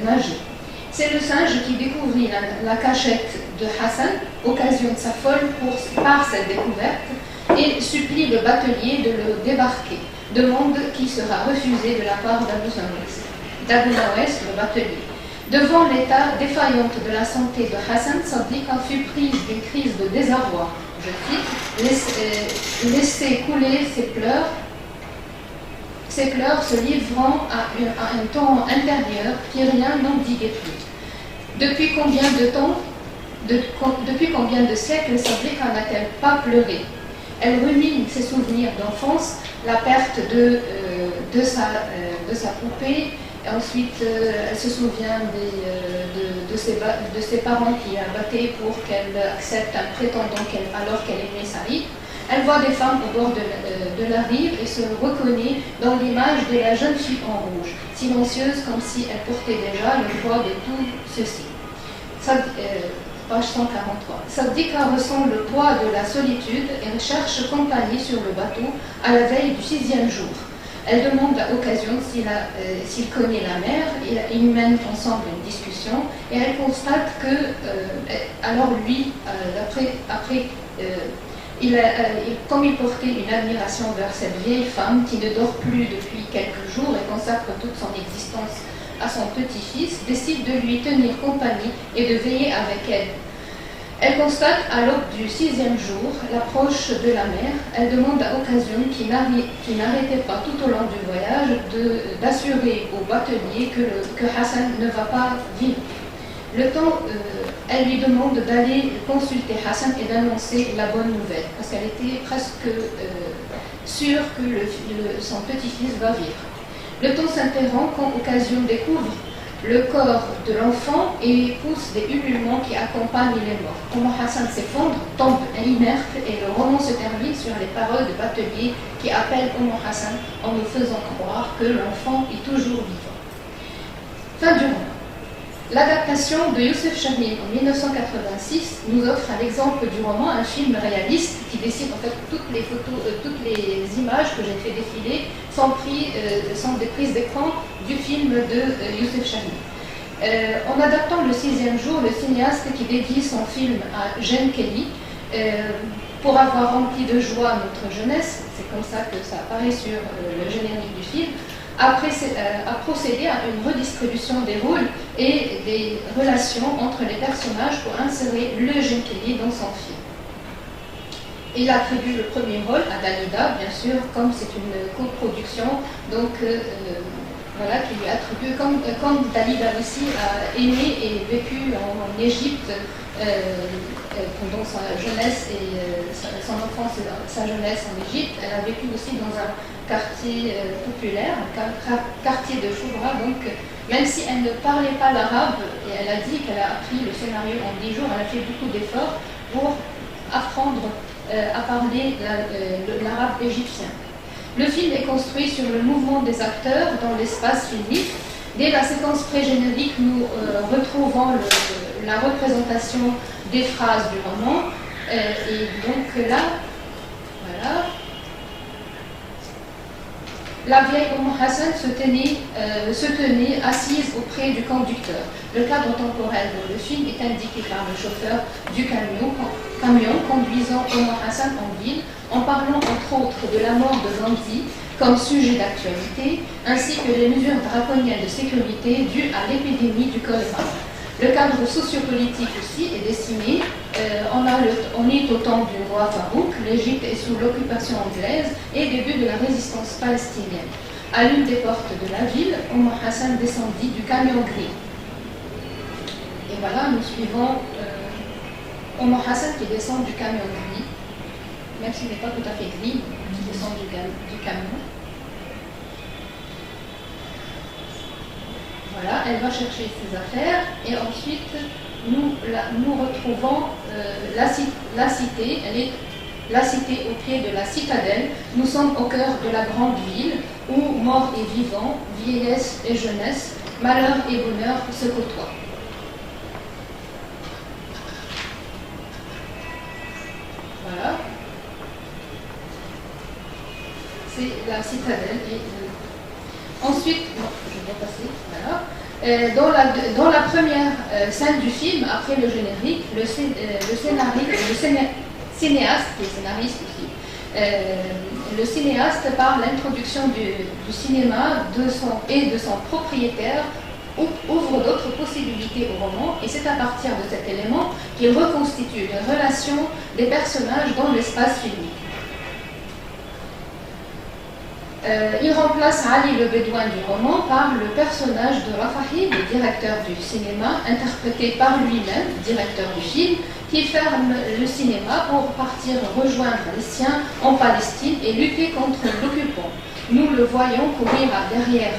nager. C'est le singe qui découvrit la cachette de Hassan, Occasion s'affole par cette découverte et supplie le batelier de le débarquer, demande qui sera refusée de la part d'Abu Nawes, le batelier. Devant l'état défaillant de la santé de Hassan, Sadika fut prise d'une crise de désarroi. Je cite, laisser couler ses pleurs se livrant à un temps intérieur qui rien n'endiguait plus. Depuis combien de siècles Sadika n'a-t-elle pas pleuré? Elle rumine ses souvenirs d'enfance, la perte de sa poupée. Et ensuite, elle se souvient de ses parents qui la battaient pour qu'elle accepte un prétendant alors qu'elle aimait Saïd. Elle voit des femmes au bord de la rive et se reconnaît dans l'image de la jeune fille en rouge, silencieuse comme si elle portait déjà le poids de tout ceci. Page 143. Sadika ressent le poids de la solitude et recherche compagnie sur le bateau à la veille du 6e jour. Elle demande à Occasion s'il connaît la mère, ils mènent ensemble une discussion et elle constate que, alors lui, comme il portait une admiration vers cette vieille femme qui ne dort plus depuis quelques jours et consacre toute son existence à son petit-fils, décide de lui tenir compagnie et de veiller avec elle. Elle constate à l'aube du 6e jour l'approche de la mer. Elle demande à Occasion, qui n'arrêtait pas tout au long du voyage, d'assurer au batelier que Hassan ne va pas vivre. Elle lui demande d'aller consulter Hassan et d'annoncer la bonne nouvelle, parce qu'elle était presque sûre que son petit-fils va vivre. Le temps s'interrompt quand Occasion découvre le corps de l'enfant et pousse des ululements qui accompagnent les morts. Comment Hassan s'effondre, tombe inerte et le roman se termine sur les paroles de batelier qui appellent Omar Hassan en nous faisant croire que l'enfant est toujours vivant. Fin du roman. L'adaptation de Youssef Chahine en 1986 nous offre un exemple du roman, un film réaliste qui dessine en fait toutes les photos, toutes les images que j'ai fait défiler sont des prises d'écran du film de Youssef Chahine. En adaptant le 6e jour, le cinéaste qui dédie son film à Jane Kelly pour avoir rempli de joie notre jeunesse, c'est comme ça que ça apparaît sur le générique du film, a procédé à une redistribution des rôles et des relations entre les personnages pour insérer le Jane Kelly dans son film. Il attribue le premier rôle à Dalida, bien sûr, comme c'est une coproduction, donc voilà, qui lui attribue, comme Dalida aussi a aimé et vécu en Égypte pendant sa jeunesse et son enfance et sa jeunesse en Égypte. Elle a vécu aussi dans un quartier populaire, un quartier de Choubra. Donc, même si elle ne parlait pas l'arabe, et elle a dit qu'elle a appris le scénario en 10 jours, elle a fait beaucoup d'efforts pour apprendre à parler l'arabe égyptien. Le film est construit sur le mouvement des acteurs dans l'espace filmique. Dès la séquence pré-générique, nous retrouvons la représentation des phrases du roman. Et donc là, voilà. La vieille Hassan se tenait assise auprès du conducteur. Le cadre temporel de le film est indiqué par le chauffeur du camion conduisant Hassan en ville, en parlant entre autres de la mort de Gandhi comme sujet d'actualité, ainsi que les mesures draconiennes de sécurité dues à l'épidémie du choléra. Le cadre sociopolitique aussi est dessiné. On est au temps du roi Farouk, l'Égypte est sous l'occupation anglaise et début de la résistance palestinienne. À l'une des portes de la ville, Hassan descendit du camion gris. Et voilà, nous suivons Hassan qui descend du camion gris, même s'il n'est pas tout à fait gris, qui descend du camion. Voilà, elle va chercher ses affaires et ensuite nous retrouvons la cité. Elle est la cité au pied de la citadelle. Nous sommes au cœur de la grande ville où mort et vivant, vieillesse et jeunesse, malheur et bonheur se côtoient. Voilà. C'est la citadelle. Ensuite, je vais passer, voilà. Dans la première scène du film, après le générique, le cinéaste, qui est scénariste aussi, le cinéaste, par l'introduction du cinéma et de son propriétaire, ouvre d'autres possibilités au roman, et c'est à partir de cet élément qu'il reconstitue les relations des personnages dans l'espace filmique. Il remplace Ali le Bédouin du roman par le personnage de Rafahi, le directeur du cinéma, interprété par lui-même, directeur du film, qui ferme le cinéma pour partir rejoindre les siens en Palestine et lutter contre l'occupant. Nous le voyons courir derrière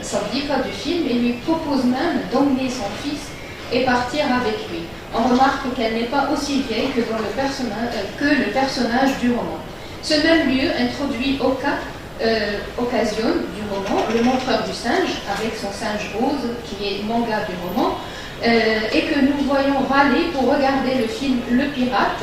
Sabdika du film et lui propose même d'emmener son fils et partir avec lui. On remarque qu'elle n'est pas aussi vieille que le personnage du roman. Ce même lieu introduit occasionne du roman, le montreur du singe, avec son singe rose, qui est manga du roman, et que nous voyons râler pour regarder le film Le Pirate,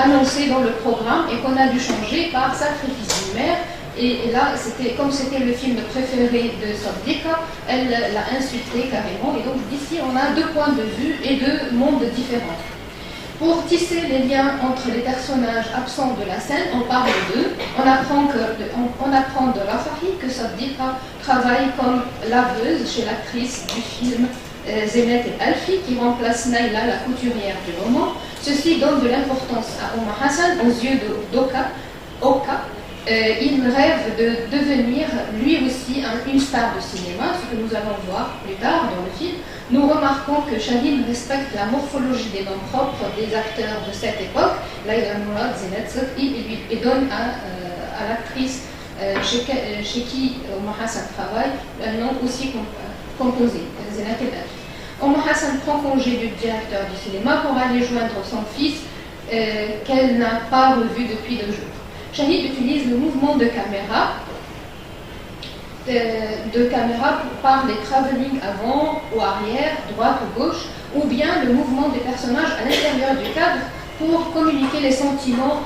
annoncé dans le programme, et qu'on a dû changer par Sacrifice d'une mère. Et là, comme c'était le film préféré de Sabdika, elle l'a insulté carrément. Et donc d'ici, on a deux points de vue et deux mondes différents. Pour tisser les liens entre les personnages absents de la scène, on parle d'eux. On apprend de Rafahi que Sabdika travaille comme laveuse chez l'actrice du film Zeynep El Alfi, qui remplace Naïla, la couturière du roman. Ceci donne de l'importance à Hassan aux yeux d'Oka. Il rêve de devenir lui aussi une star de cinéma, ce que nous allons voir plus tard dans le film. Nous remarquons que Shahin respecte la morphologie des noms propres des acteurs de cette époque, Laïla Mourad, Zeynep Sotli, et donne à l'actrice chez qui Hassan travaille un nom aussi composé, Zeynep El Alfi. Hassan prend congé du directeur du cinéma pour aller joindre son fils qu'elle n'a pas revu depuis 2 jours. Shahid utilise le mouvement de caméra par les travelling avant ou arrière, droite ou gauche, ou bien le mouvement des personnages à l'intérieur du cadre pour communiquer les sentiments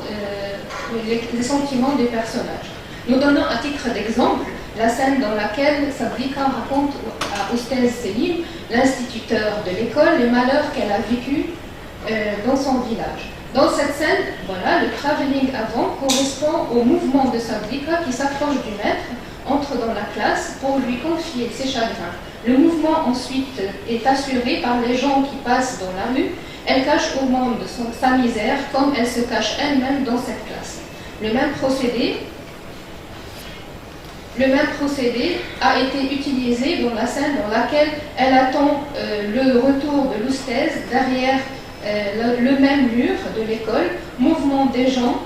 des personnages. Nous donnons à titre d'exemple la scène dans laquelle Sabdika raconte à Oustaz Selim, l'instituteur de l'école, les malheurs qu'elle a vécus dans son village. Dans cette scène, voilà, le travelling avant correspond au mouvement de Sabdika qui s'approche du maître, entre dans la classe pour lui confier ses chagrins. Le mouvement ensuite est assuré par les gens qui passent dans la rue. Elle cache au monde sa misère comme elle se cache elle-même dans cette classe. Le même procédé Le même procédé a été utilisé dans la scène dans laquelle elle attend le retour de l'oustaz derrière le même mur de l'école, mouvement des gens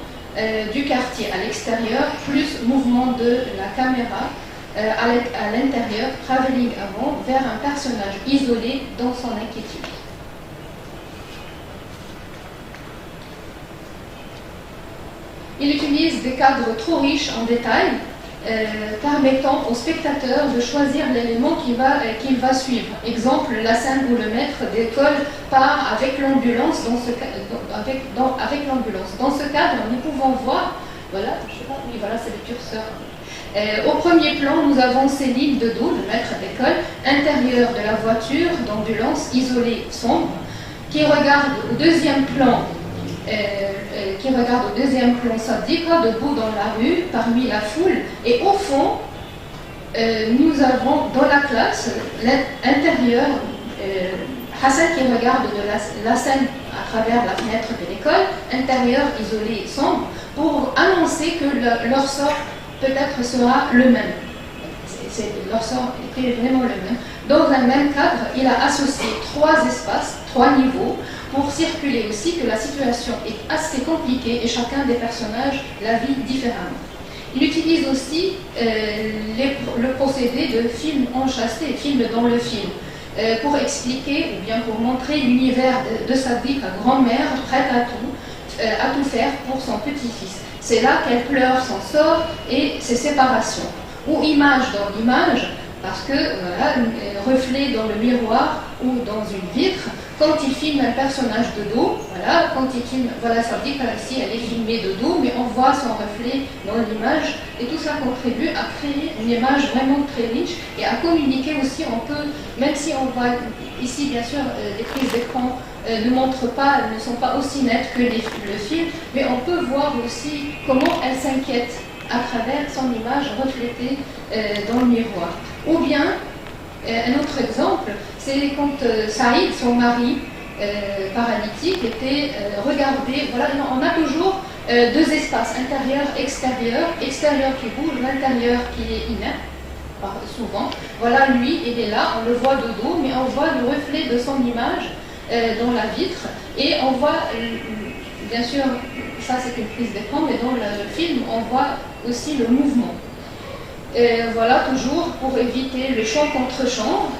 du quartier à l'extérieur, plus mouvement de la caméra à l'intérieur, travelling avant, vers un personnage isolé dans son inquiétude. Il utilise des cadres trop riches en détails, permettant au spectateur de choisir l'élément qu'il va suivre. Exemple, la scène où le maître d'école part avec l'ambulance. Avec l'ambulance. Dans ce cadre, nous pouvons voir, voilà, je sais pas, oui, voilà, c'est le curseur. Au premier plan, nous avons Céline de dos, le maître d'école, intérieur de la voiture d'ambulance, isolée, sombre, qui regarde au deuxième plan Sadiqa debout dans la rue, parmi la foule, et au fond, nous avons dans la classe l'intérieur, Hassan qui regarde la scène à travers la fenêtre de l'école, intérieur isolé et sombre, pour annoncer que leur sort peut-être sera le même. Leur sort était vraiment le même. Dans un même cadre, il a associé 3 espaces, 3 niveaux, pour circuler aussi que la situation est assez compliquée et chacun des personnages la vit différemment. Il utilise aussi le procédé de film enchâssé, film dans le film, pour expliquer ou bien pour montrer l'univers de Sadiq, la grand-mère, prête à tout faire pour son petit-fils. C'est là qu'elle pleure son sort et ses séparations. Ou image dans l'image, parce que voilà, reflet dans le miroir ou dans une vitre, quand il filme un personnage de dos, voilà, quand il filme, voilà, ça dit ici elle est filmée de dos, mais on voit son reflet dans l'image, et tout ça contribue à créer une image vraiment très riche et à communiquer aussi. On peut, même si on voit ici bien sûr les prises d'écran ne sont pas aussi nettes que le film, mais on peut voir aussi comment elle s'inquiète à travers son image reflétée dans le miroir. Ou bien, un autre exemple, c'est quand Saïd, son mari paralytique, était regardé. Voilà, on a toujours 2 espaces, intérieur, extérieur qui bouge, l'intérieur qui est inerte, souvent. Voilà, lui, il est là, on le voit de dos, mais on voit le reflet de son image dans la vitre, et on voit, bien sûr, ça c'est une prise d'écran, mais dans le film, on voit aussi le mouvement. Voilà, toujours pour éviter le champ contre champ,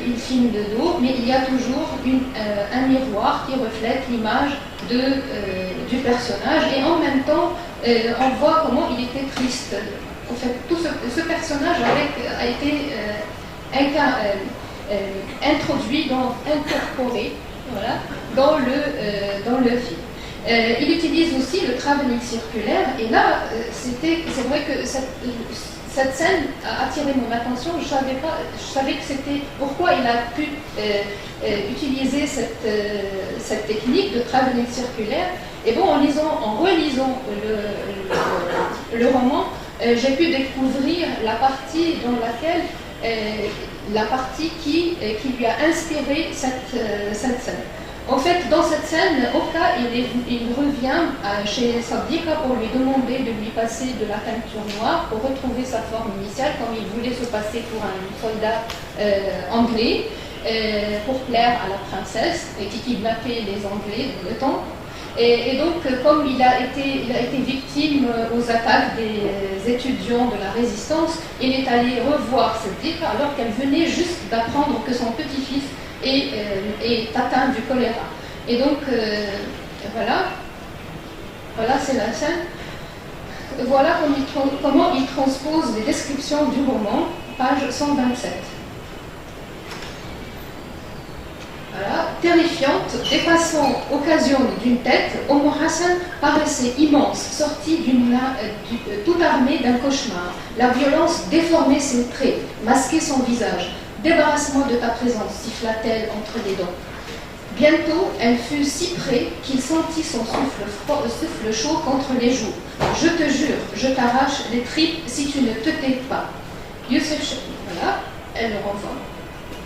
il filme de dos, mais il y a toujours un miroir qui reflète l'image du personnage, et en même temps, on voit comment il était triste. En fait, tout ce personnage a été introduit, incorporé, voilà, dans le film. Il utilise aussi le travelling circulaire, et là, c'est vrai que cette scène a attiré mon attention. Je savais que c'était pourquoi il a pu utiliser cette technique de travelling circulaire. Et bon, en relisant le roman, j'ai pu découvrir la partie dans laquelle la partie qui lui a inspiré cette scène. En fait, dans cette scène, Oka, il revient chez Sadiqa pour lui demander de lui passer de la teinture noire pour retrouver sa forme initiale, comme il voulait se passer pour un soldat anglais, pour plaire à la princesse, et qui kidnappait les Anglais dans le temps. Et donc, comme il a été victime aux attaques des étudiants de la résistance, il est allé revoir Sadiqa alors qu'elle venait juste d'apprendre que son petit-fils est atteint du choléra. Et donc, voilà, c'est la scène. Voilà comment il transpose les descriptions du roman, page 127. Voilà, terrifiante, dépassant occasion d'une tête, Oumou Hassan paraissait immense, sortie tout armée d'un cauchemar. La violence déformait ses traits, masquait son visage. Débarrasse-moi de ta présence, siffla-t-elle entre les dents. Bientôt, elle fut si près qu'il sentit son souffle chaud contre les joues. Je te jure, je t'arrache les tripes si tu ne te tais pas. Youssef, voilà, elle le renvoie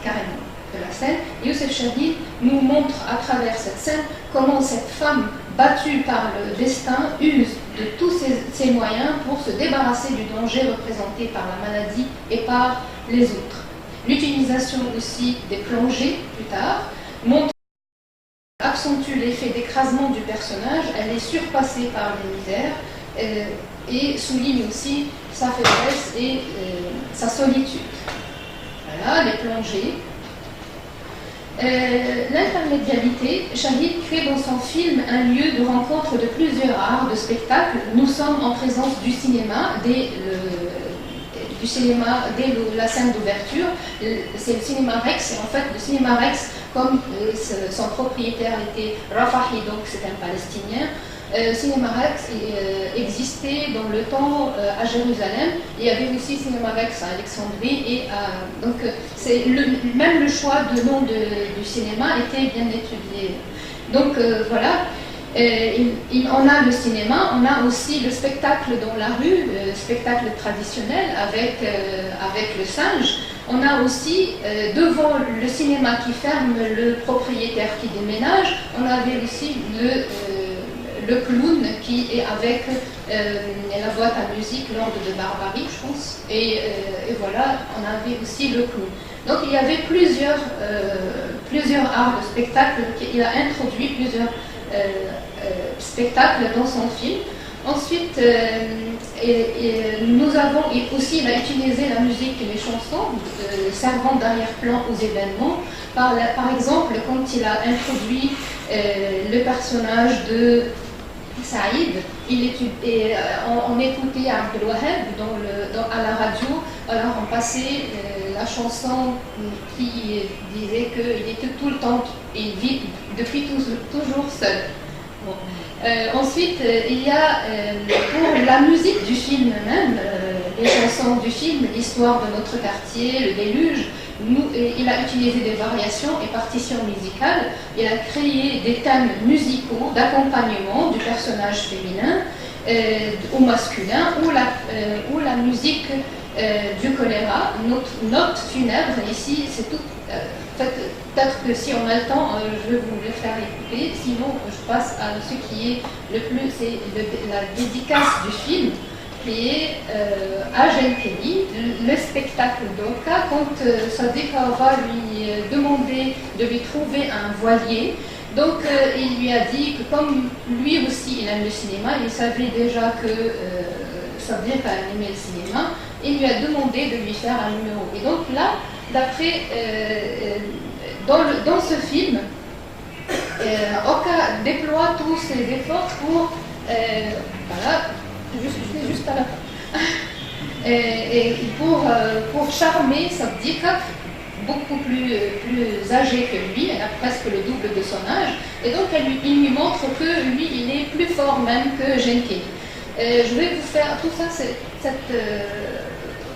carrément de la scène. Youssef Chahine nous montre à travers cette scène comment cette femme battu par le destin, use de tous ses moyens pour se débarrasser du danger représenté par la maladie et par les autres. L'utilisation aussi des plongées, plus tard, montre accentue l'effet d'écrasement du personnage, elle est surpassée par les misères et souligne aussi sa faiblesse et sa solitude. Voilà, les plongées. L'intermédialité, Shahid crée dans son film un lieu de rencontre de plusieurs arts, de spectacles. Nous sommes en présence du cinéma, dès la scène d'ouverture. C'est le cinéma Rex, et en fait le cinéma Rex, comme son propriétaire était Rafahi, donc c'est un Palestinien, le cinéma Rex existait dans le temps à Jérusalem. Il y avait aussi cinéma Rex à Alexandrie, donc même le choix de nom du cinéma était bien étudié. Donc voilà. On a le cinéma, on a aussi le spectacle dans la rue, le spectacle traditionnel avec le singe. On a aussi, devant le cinéma qui ferme, le propriétaire qui déménage, on avait aussi le clown qui est avec la boîte à musique, l'ordre de Barbarie, je pense. Et voilà, on avait aussi le clown. Donc il y avait plusieurs arts de spectacle, il a introduit plusieurs spectacles dans son film. Ensuite, nous avons aussi, il a utilisé la musique et les chansons servant d'arrière-plan aux événements. Par exemple, quand il a introduit le personnage de Saïd, on écoutait Abdel Wahab à la radio, alors on passait la chanson qui disait qu'il était tout le temps, il vit depuis toujours seul. Bon. Ensuite, il y a pour la musique du film même, les chansons du film, l'histoire de notre quartier, le déluge, il a utilisé des variations et partitions musicales. Il a créé des thèmes musicaux d'accompagnement du personnage féminin au masculin ou la musique du choléra, note funèbre. Ici, c'est tout. Peut-être que si on a le temps, je vais vous le faire écouter. Sinon, je passe à ce qui est le plus, c'est la dédicace du film, qui est à Jane Kelly, le spectacle d'Oka, quand Sadiqa va lui demander de lui trouver un voilier. Donc il lui a dit que comme lui aussi il aime le cinéma, il savait déjà que Sadiqa aimait le cinéma, il lui a demandé de lui faire un numéro. Et donc là, d'après, dans ce film, Oka déploie tous ses efforts pour, voilà, je suis juste à la fin, et pour charmer Sadiqa, beaucoup plus âgée que lui, elle a presque le double de son âge, et donc il lui montre que lui, il est plus fort même que Jane Kelly. Je vais vous faire tout ça,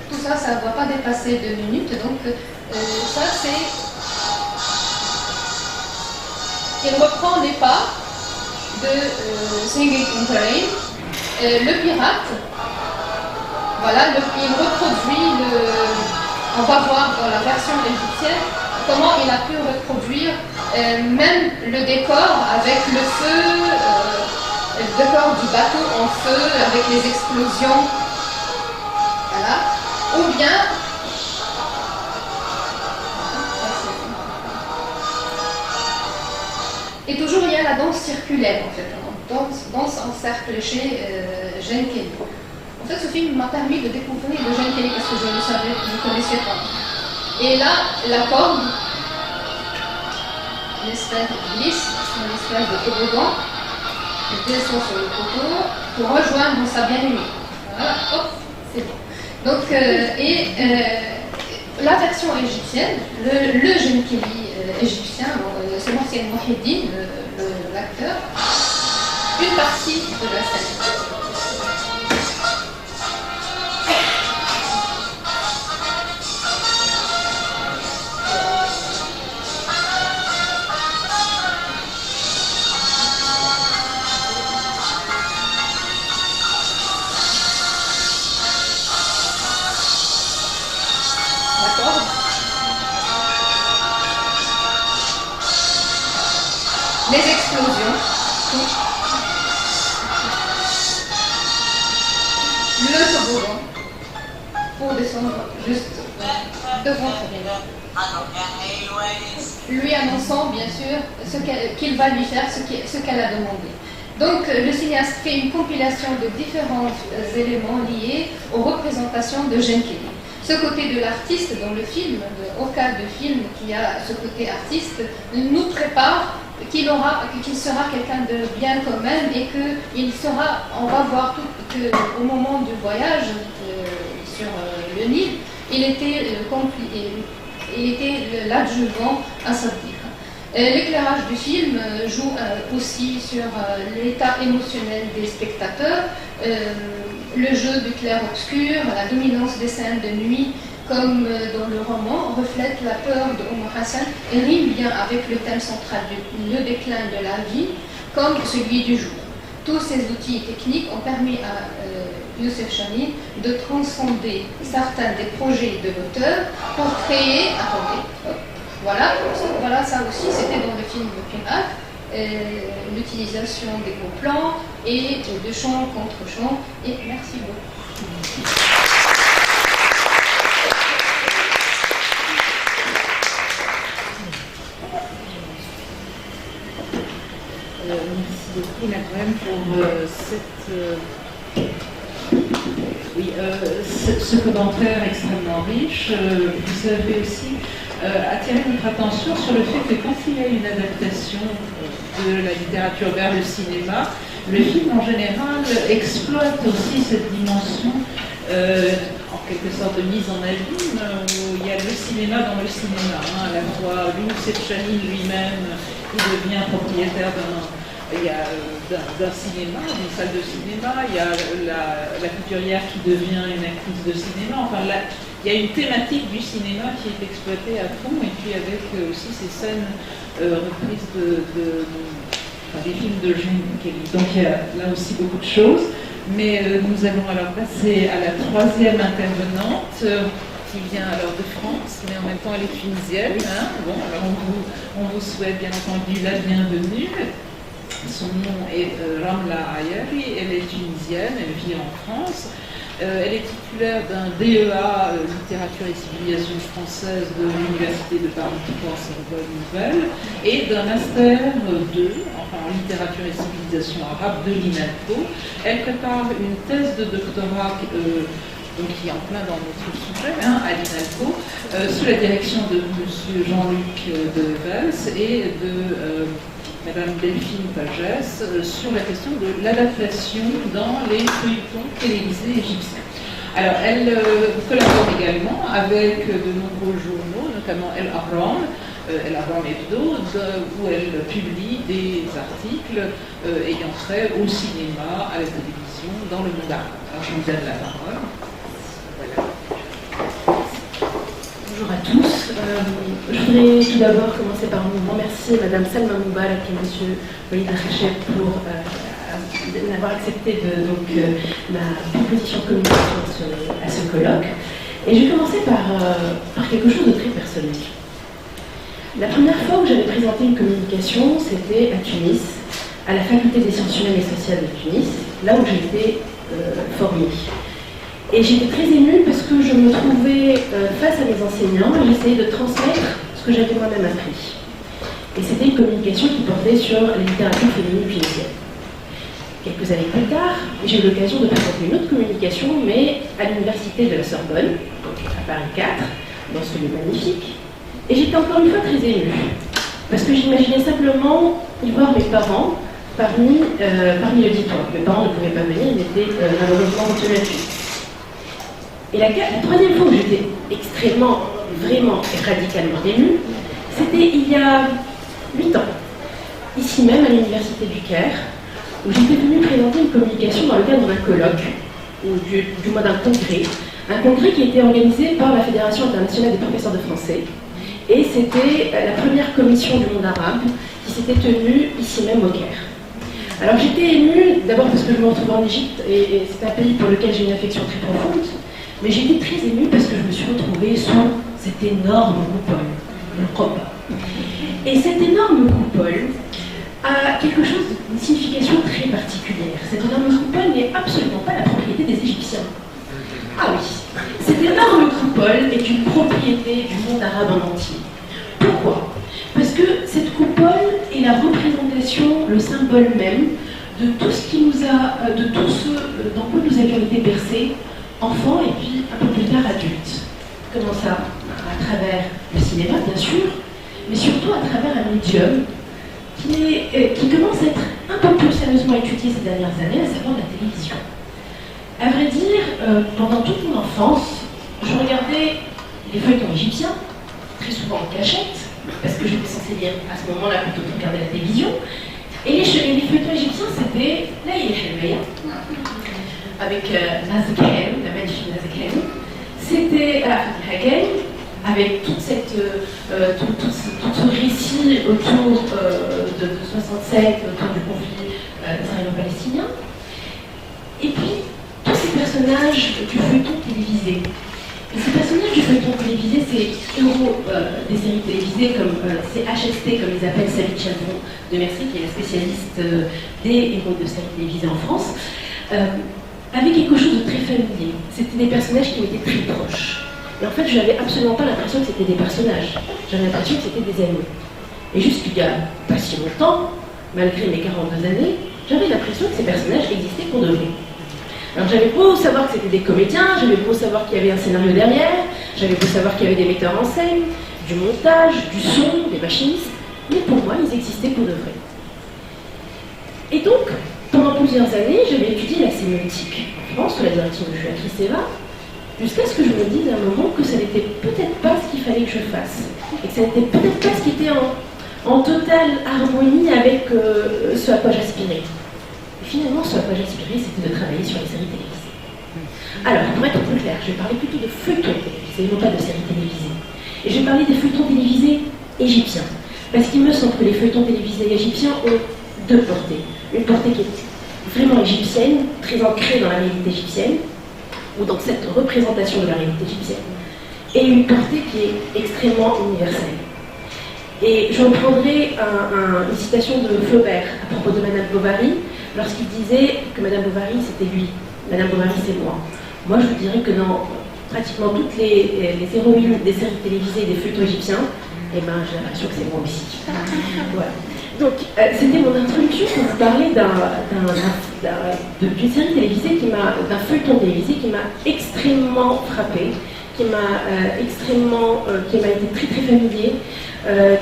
tout ça, ça ne va pas dépasser 2 minutes, donc ça c'est... Il reprend les pas de Singing in the Rain, le pirate, voilà, il reproduit on va voir dans la version égyptienne comment il a pu reproduire même le décor avec le feu, le décor du bateau en feu avec les explosions, voilà, ou bien et toujours il y a la danse circulaire en fait, danse en cercle chez Jane Kelly. En fait, ce film m'a permis de découvrir de Jane Kelly parce que je ne le savais, je ne connaissais pas. Et là, la corde, une espèce de glisse, une espèce de toboggan, il descend sur le poteau pour rejoindre sa bien-aimée. Voilà, hop, c'est bon. Donc, la version égyptienne, le Jane Kelly égyptien, c'est Mohsen Mohiddin, l'acteur, une partie de la scène. Les explosions, le toboggan pour descendre juste devant Karina. Lui annonçant bien sûr qu'il va lui faire ce qu'elle a demandé. Donc le cinéaste fait une compilation de différents éléments liés aux représentations de Gene Kelly. Ce côté de l'artiste dans le film, au cas de film qui a ce côté artiste, nous prépare qu'il sera quelqu'un de bien quand même et on va voir qu'au moment du voyage sur le Nil, il était l'adjuvant à Sadiq. L'éclairage du film joue aussi sur l'état émotionnel des spectateurs, le jeu du clair-obscur, la dominance des scènes de nuit, comme dans le roman, reflète la peur de Omar Hassan et rime bien avec le thème central le déclin de la vie, comme celui du jour. Tous ces outils techniques ont permis à Youssef Chahine de transcender certains des projets de l'auteur pour créer... Voilà, ça aussi, c'était dans le film de Pirate, l'utilisation des beaux plans et de chant contre chant. Et merci beaucoup. Merci beaucoup, Nakwem, pour ce commentaire extrêmement riche. Vous avez aussi attiré notre attention sur le fait que quand il y a une adaptation de la littérature vers le cinéma, le film en général exploite aussi cette dimension en quelque sorte de mise en abîme où il y a le cinéma dans le cinéma, à la fois Youssef Chahine lui-même qui devient propriétaire d'un cinéma, d'une salle de cinéma, il y a la couturière qui devient une actrice de cinéma, enfin il y a une thématique du cinéma qui est exploitée à fond, et puis avec aussi ces scènes reprises des films de Gene Kelly. Donc il y a là aussi beaucoup de choses, mais nous allons alors passer à la troisième intervenante, qui vient alors de France, mais en même temps elle est tunisienne. Bon, alors on vous souhaite bien entendu la bienvenue. Son nom est Ramla Ayari, elle est tunisienne, elle vit en France. Elle est titulaire d'un DEA littérature et civilisation française de l'Université de Paris 3 Sorbonne Nouvelle et d'un master 2 en littérature et civilisation arabe de l'INALCO. Elle prépare une thèse de doctorat donc qui est en plein dans notre sujet, à l'INALCO, sous la direction de M. Jean-Luc Devels et de Madame Delphine Pagès, sur la question de l'adaptation dans les feuilletons télévisés égyptiens. Alors, elle collabore également avec de nombreux journaux, notamment El Ahram Hebdo, où elle publie des articles ayant trait au cinéma, à la télévision, dans le monde arabe. Alors, je vous donne la parole. Bonjour à tous. Je voudrais tout d'abord commencer par vous remercier Madame Salma Moubarak et Monsieur Walid Khacheb pour d'avoir accepté ma proposition de communication à ce colloque. Et je vais commencer par quelque chose de très personnel. La première fois où j'avais présenté une communication, c'était à Tunis, à la Faculté des sciences humaines et sociales de Tunis, là où j'ai été formée. Et j'étais très émue parce que je me trouvais face à mes enseignants et j'essayais de transmettre ce que j'avais moi-même appris. Et c'était une communication qui portait sur la littérature féminine tunisienne. Quelques années plus tard, j'ai eu l'occasion de présenter une autre communication, mais à l'université de la Sorbonne, à Paris 4, dans ce lieu magnifique. Et j'étais encore une fois très émue, parce que j'imaginais simplement y voir mes parents parmi l'auditoire. Mes parents ne pouvaient pas venir, ils étaient malheureusement retenus à Tunis. Et la troisième fois où j'étais extrêmement, vraiment et radicalement émue, c'était il y a 8 ans, ici même à l'université du Caire, où j'étais venue présenter une communication dans le cadre d'un colloque, ou du moins d'un congrès qui était organisé par la Fédération internationale des professeurs de français. Et c'était la première commission du monde arabe qui s'était tenue ici même au Caire. Alors j'étais émue, d'abord parce que je me retrouve en Égypte, et c'est un pays pour lequel j'ai une affection très profonde, mais j'étais très émue parce que je me suis retrouvée sous cette énorme coupole, le Koba. Et cette énorme coupole a quelque chose d'une signification très particulière. Cette énorme coupole n'est absolument pas la propriété des Égyptiens. Ah oui, cette énorme coupole est une propriété du monde arabe en entier. Pourquoi? Parce que cette coupole est la représentation, le symbole même de tout ce qui nous a, de tout ce dans quoi nous avions été bercés, enfants et puis un peu plus tard adultes. Comment ça? À travers le cinéma, bien sûr, mais surtout à travers un médium qui commence à être un peu plus sérieusement étudié ces dernières années, à savoir la télévision. À vrai dire, pendant toute mon enfance, je regardais les feuilletons égyptiens, très souvent en cachette, parce que j'étais censée lire à ce moment-là plutôt que regarder la télévision. Et les feuilletons égyptiens, c'était Layli Helweya, avec Nazghem, la magnifique Nazghem. C'était Fatih Hagen, avec tout ce récit autour de 67, autour du conflit israélo-palestinien. Et puis, tous ces personnages du feuilleton télévisé. Et ces personnages du feuilleton télévisé, ces héros des séries télévisées, comme ces HST, comme ils appellent Sabine Chalbon de Mercier, qui est la spécialiste des héros de séries télévisées en France, avaient quelque chose de très familier. C'était des personnages qui m'étaient très proches. Et en fait, je n'avais absolument pas l'impression que c'était des personnages. J'avais l'impression que c'était des amis. Et jusqu'il y a pas si longtemps, malgré mes 42 années, j'avais l'impression que ces personnages existaient pour de vrai. Alors j'avais beau savoir que c'était des comédiens, j'avais beau savoir qu'il y avait un scénario derrière, j'avais beau savoir qu'il y avait des metteurs en scène, du montage, du son, des machinistes, mais pour moi, ils existaient pour de vrai. Et donc, pendant plusieurs années, j'avais étudié la sémiotique en France, sous la direction de Julia Kristeva, jusqu'à ce que je me dise à un moment que ça n'était peut-être pas ce qu'il fallait que je fasse, et que ça n'était peut-être pas ce qui était en totale harmonie avec ce à quoi j'aspirais. Et finalement, ce à quoi j'aspirais, c'était de travailler sur les séries télévisées. Alors, pour être plus clair, je vais parler plutôt de feuilletons télévisés, non pas de séries télévisées. Et je vais parler des feuilletons télévisés égyptiens, parce qu'il me semble que les feuilletons télévisés égyptiens ont deux portées. Une portée qui est vraiment égyptienne, très ancrée dans la réalité égyptienne, ou dans cette représentation de la réalité égyptienne, et une portée qui est extrêmement universelle. Et je reprendrai une citation de Flaubert à propos de Madame Bovary, lorsqu'il disait que Madame Bovary c'était lui, Madame Bovary c'est moi. Moi je vous dirais que dans pratiquement toutes les héroïnes des séries télévisées et des feuilletons égyptiens, eh ben, j'ai l'impression que c'est moi aussi. Voilà. Donc, c'était mon introduction pour vous parler d'une série télévisée d'un feuilleton télévisé qui m'a extrêmement frappée, qui m'a été très très familier,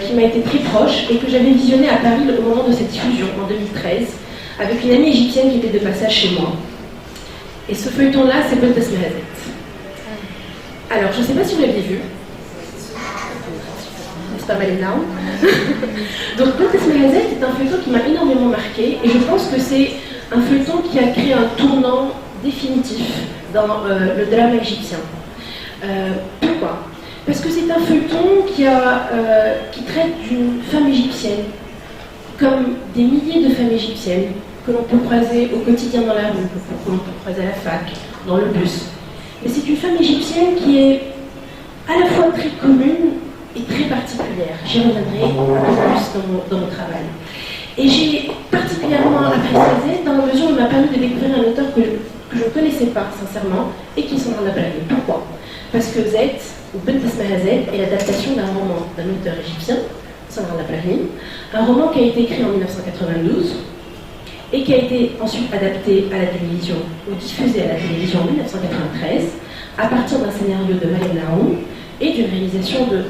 qui m'a été très proche et que j'avais visionné à Paris au moment de cette diffusion en 2013 avec une amie égyptienne qui était de passage chez moi. Et ce feuilleton-là, c'est Bentes Mehazet. Alors, je ne sais pas si vous l'aviez vu. Pas mal énorme. Donc Bentes Mehazet est un feuilleton qui m'a énormément marqué et je pense que c'est un feuilleton qui a créé un tournant définitif dans le drame égyptien. Pourquoi? Parce que c'est un feuilleton qui traite d'une femme égyptienne comme des milliers de femmes égyptiennes que l'on peut croiser au quotidien dans la rue, que l'on peut croiser à la fac, dans le bus. Mais c'est une femme égyptienne qui est à la fois très commune et très particulière. J'y reviendrai un peu plus dans mon travail. Et j'ai particulièrement apprécié dans la mesure où il m'a permis de découvrir un auteur que je ne connaissais pas, sincèrement, et qui s'en a parlé. Pourquoi? Parce que Zet, ou Bentes Mehazet, est l'adaptation d'un roman d'un auteur égyptien, Samar Laplani, un roman qui a été écrit en 1992 et qui a été ensuite adapté à la télévision, ou diffusé à la télévision en 1993, à partir d'un scénario de Malem Naoum et d'une réalisation de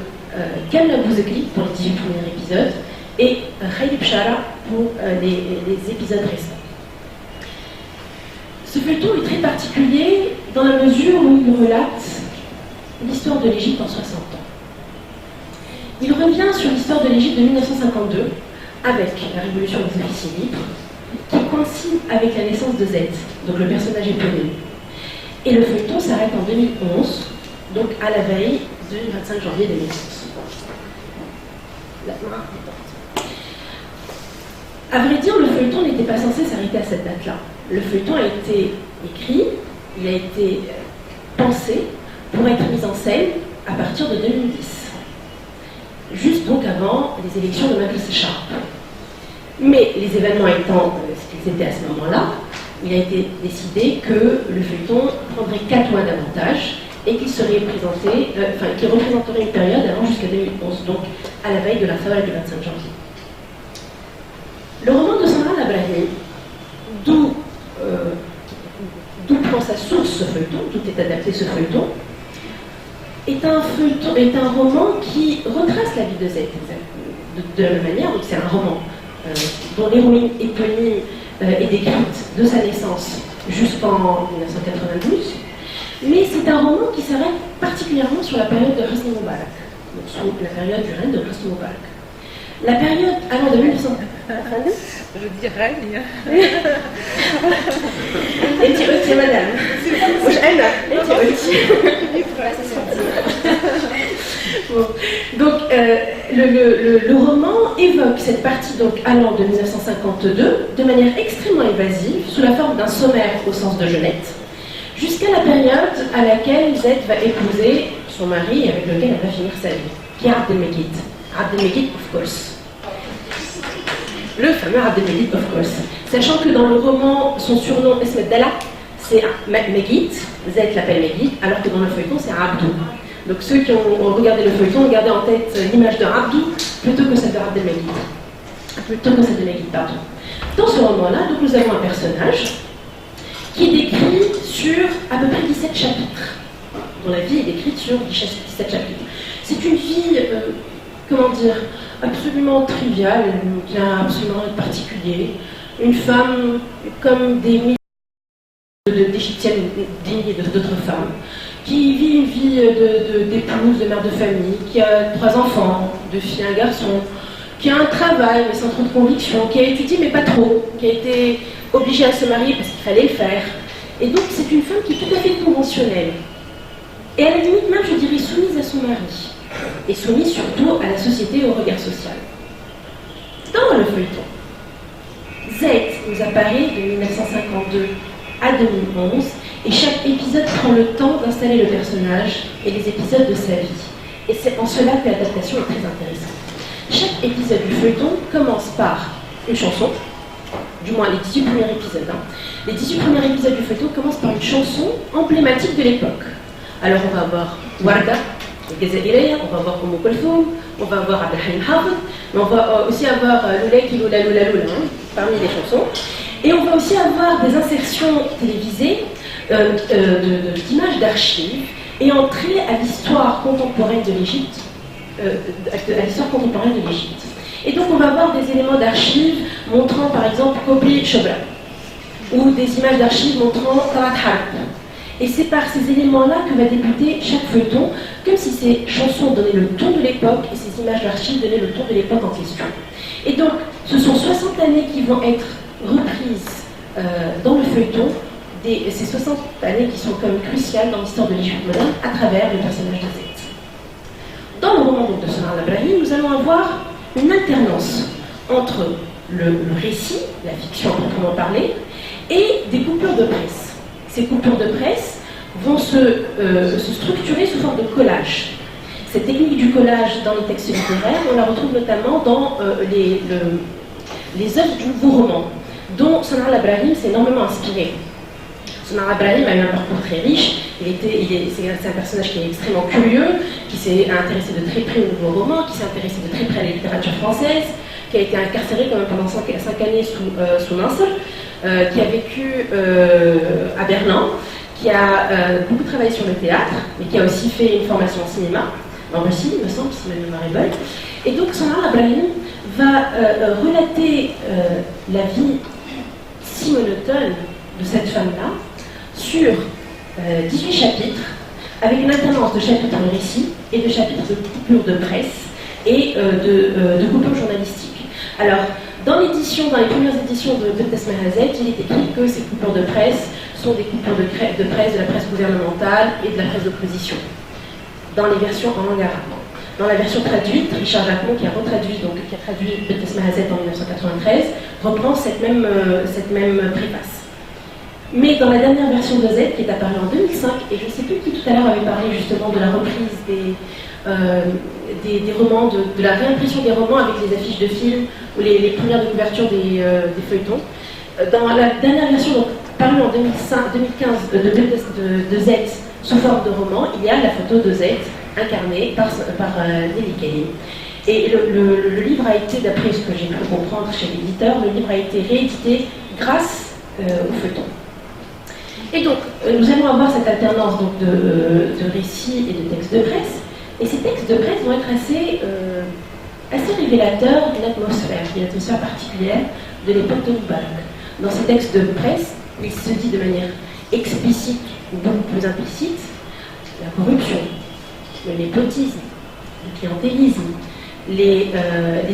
Kamla Bouzekli pour les 18 premiers épisodes et Khaïli Bchara pour les épisodes restants. Ce feuilleton est très particulier dans la mesure où il relate l'histoire de l'Égypte en 60 ans. Il revient sur l'histoire de l'Égypte de 1952 avec la révolution des officiers libres qui coïncide avec la naissance de Zet, donc le personnage éponyme. Et le feuilleton s'arrête en 2011, donc à la veille du 25 janvier 2011. À vrai dire, le feuilleton n'était pas censé s'arrêter à cette date-là. Le feuilleton a été écrit, il a été pensé pour être mis en scène à partir de 2010. Juste donc avant les élections de Michael Sharp. Mais les événements étant ce qu'ils étaient à ce moment-là, il a été décidé que le feuilleton prendrait 4 mois davantage et qu'il serait présenté, qu'il représenterait une période allant jusqu'à 2011, donc à la veille de la Thawra du 25 janvier. Le roman de Samra al-Abrahimi, d'où prend sa source ce feuilleton, d'où est adapté ce feuilleton, est un roman qui retrace la vie de Z de la même manière. Donc c'est un roman dont l'héroïne éponyme est décrite de sa naissance jusqu'en 1992, mais c'est un roman qui s'arrête particulièrement sur la période de Hosni Moubarak, donc sur la période du règne de Hosni Moubarak. La période allant de 1932. Je dis règne. انت قلتي يا مدام مش انا انت قلتي. Donc le roman évoque cette partie donc allant de 1952 de manière extrêmement évasive sous la forme d'un sommaire au sens de Genette jusqu'à la période à laquelle Z va épouser son mari avec lequel elle va finir sa vie, qui est Abdelmejid. Abdelmejid, of course. Le fameux Abdelmejid, of course. Sachant que dans le roman, son surnom Esmed Dalla, c'est Megid, Z l'appelle Megid, alors que dans le feuilleton, c'est Abdou. Donc ceux qui ont regardé le feuilleton ont gardé en tête l'image de Abdou plutôt que celle de Abdelmejid. Pardon. Dans ce roman-là, donc, nous avons un personnage qui est décrit sur à peu près 17 chapitres, dont la vie est décrite sur 17 chapitres. C'est une vie, absolument triviale, qui n'a absolument rien de particulier. Une femme comme des milliers d'Égyptiennes, des milliers d'autres femmes, qui vit une vie d'épouse, de mère de famille, qui a 3 enfants, 2 filles et un garçon, qui a un travail mais sans trop de conviction, qui a étudié mais pas trop, qui a été obligée à se marier parce qu'il fallait le faire. Et donc c'est une femme qui est tout à fait conventionnelle. Et à la limite même, je dirais, soumise à son mari. Et soumise surtout à la société et au regard social. Dans le feuilleton, Z nous apparaît de 1952 à 2011, et chaque épisode prend le temps d'installer le personnage et les épisodes de sa vie. Et c'est en cela que l'adaptation est très intéressante. Chaque épisode du feuilleton commence par une chanson, du moins les 18 premiers épisodes. Les 18 premiers épisodes du feuilleton commencent par une chanson emblématique de l'époque. Alors on va avoir Warda, on va voir Oumou Kulthum, on va voir Abdelhalim Hafid, mais on va aussi avoir Loulek et Loula Loula Loula parmi les chansons. Et on va aussi avoir des insertions télévisées d'images d'archives et entrer à l'histoire contemporaine de l'Égypte. Et donc on va avoir des éléments d'archives montrant par exemple Kobi Shobra ou des images d'archives montrant Talat Harb. Et c'est par ces éléments-là que va débuter chaque feuilleton, comme si ces chansons donnaient le ton de l'époque et ces images d'archives donnaient le ton de l'époque en question. Et donc ce sont 60 années qui vont être reprises dans le feuilleton, ces 60 années qui sont quand même cruciales dans l'histoire de l'Égypte moderne à travers le personnage de Z. Dans le roman de Samra al-Abrahimi, nous allons avoir une alternance entre le récit, la fiction proprement parlée, et des coupures de presse. Ces coupures de presse vont se structurer sous forme de collage. Cette technique du collage dans les textes littéraires, on la retrouve notamment dans les œuvres du nouveau roman, dont Samra al-Abrahimi s'est énormément inspiré. Samra al-Abrahimi a eu un parcours très riche. C'est un personnage qui est extrêmement curieux, qui s'est intéressé de très près au nouveau roman, qui s'est intéressé de très près à la littérature française, qui a été incarcéré quand même pendant 5 années sous Nasser, qui a vécu à Berlin, qui a beaucoup travaillé sur le théâtre, mais qui a aussi fait une formation en cinéma, en Russie, il me semble, si ma mémoire est bonne. Et donc Samra al-Abrahimi va relater la vie si monotone de cette femme-là sur 18 chapitres, avec une alternance de chapitres de récit et de chapitres de coupures de presse et de coupures journalistiques. Alors, dans les premières éditions de Tasma Hazet, il est écrit que ces coupures de presse sont des coupures de presse de la presse gouvernementale et de la presse d'opposition, dans les versions en langue arabe. Dans la version traduite, Richard Jacquemont, qui a traduit Tasma Hazet en 1993, reprend cette même préface. Mais dans la dernière version de Z, qui est apparue en 2005, et je ne sais plus qui tout à l'heure avait parlé justement de la reprise des romans, de la réimpression des romans avec les affiches de films ou les premières de couverture des feuilletons. Dans la dernière version, donc, parue en 2015 de Z sous forme de roman, il y a la photo de Z incarnée par Nelly Kalim. Et le livre a été, d'après ce que j'ai pu comprendre chez l'éditeur, le livre a été réédité grâce au feuilleton. Et donc, nous allons avoir cette alternance donc, de récits et de textes de presse. Et ces textes de presse vont être assez révélateurs d'une atmosphère particulière de l'époque de Moubarak. Dans ces textes de presse, il se dit de manière explicite ou beaucoup plus implicite la corruption, le népotisme, le clientélisme, les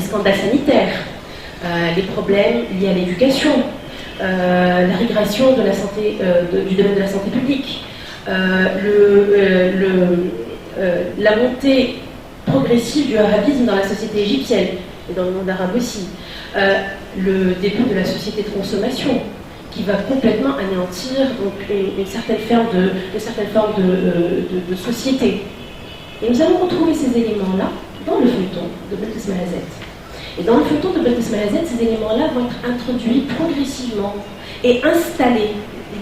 scandales sanitaires, les problèmes liés à l'éducation, la régression de la santé, du domaine de la santé publique, la montée progressive du arabisme dans la société égyptienne et dans le monde arabe aussi, le début de la société de consommation qui va complètement anéantir donc, une certaine forme de société. Et nous allons retrouver ces éléments-là dans le feuilleton de Belt Esmalazet. Et dans le feuilleton de Belt Esmalazet, ces éléments-là vont être introduits progressivement et installés.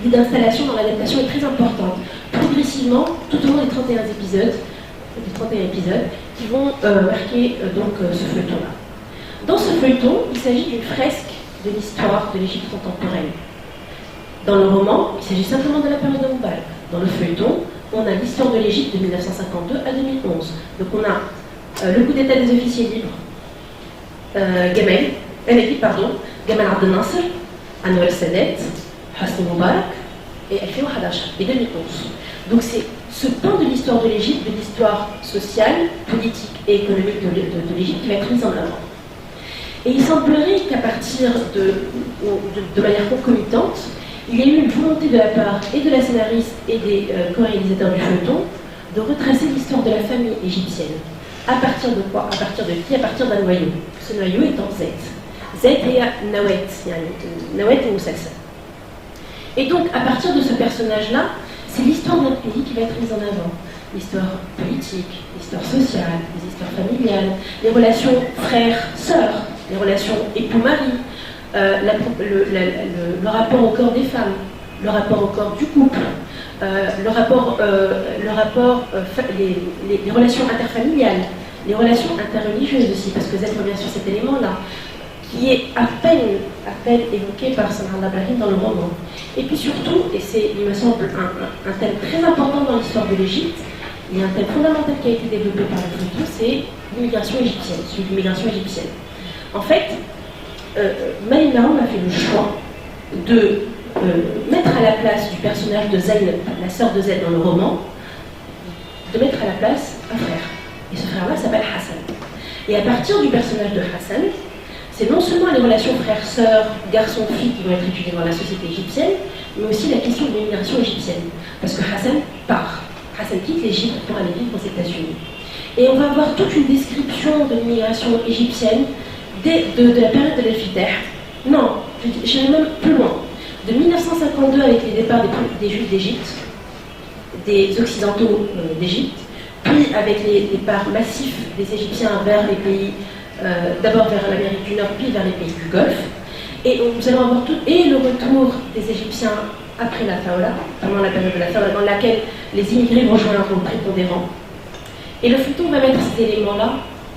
L'idée d'installation dans l'adaptation est très importante. Progressivement, tout au long des 31 épisodes, qui vont marquer donc ce feuilleton-là. Dans ce feuilleton, il s'agit d'une fresque de l'histoire de l'Égypte contemporaine. Dans le roman, il s'agit simplement de la période de Moubarak. Dans le feuilleton, on a l'histoire de l'Égypte de 1952 à 2011. Donc on a le coup d'état des officiers libres, Gamal Abdel Nasser, Anwar Sadat, Hosni Moubarak et 2011 et 2011. Donc c'est ce pan de l'histoire de l'Égypte, de l'histoire sociale, politique et économique de l'Égypte qui va être mise en avant. Et il semblerait qu'à partir de manière concomitante, il y a eu une volonté de la part et de la scénariste et des co-réalisateurs du feuilleton de retracer l'histoire de la famille égyptienne. À partir de quoi? À partir de qui? À partir d'un noyau. Ce noyau étant Z. Z et Nawet, Nawet et Moussalsa. Et donc, à partir de ce personnage-là, c'est l'histoire de notre pays qui va être mise en avant. L'histoire politique, l'histoire sociale, les histoires familiales, les relations frères-sœurs, les relations époux-mari, le rapport au corps des femmes, le rapport au corps du couple, les relations interfamiliales, les relations interreligieuses aussi, parce que Z revient sur cet élément-là, qui est à peine évoqué par Samar Brahim dans le roman. Et puis surtout, et c'est, il me semble, un thème très important dans l'histoire de l'Égypte, il y a un thème fondamental qui a été développé par le feuilleton, c'est l'immigration égyptienne, celui de l'immigration égyptienne. En fait, Maïm Naoum a fait le choix de mettre à la place du personnage de Zaynab, la sœur de Z dans le roman, de mettre à la place un frère. Et ce frère-là s'appelle Hassan. Et à partir du personnage de Hassan, c'est non seulement les relations frères-sœurs, garçons-filles qui vont être étudiées dans la société égyptienne, mais aussi la question de l'immigration égyptienne. Parce que Hassan part. Hassan quitte l'Égypte pour aller vivre aux États-Unis. Et on va avoir toute une description de l'immigration égyptienne de la période de l'Elfiter. Non, j'irai même plus loin. De 1952 avec les départs des Juifs d'Égypte, des Occidentaux d'Égypte, puis avec les départs massifs des Égyptiens vers les pays, d'abord vers l'Amérique du Nord, puis vers les pays du Golfe. Et nous allons avoir tout, et le retour des Égyptiens après la Faoula, pendant la période de la Faoula, dans laquelle les immigrés vont jouer un rôle prépondérant. Et le feuilleton va mettre cet élément-là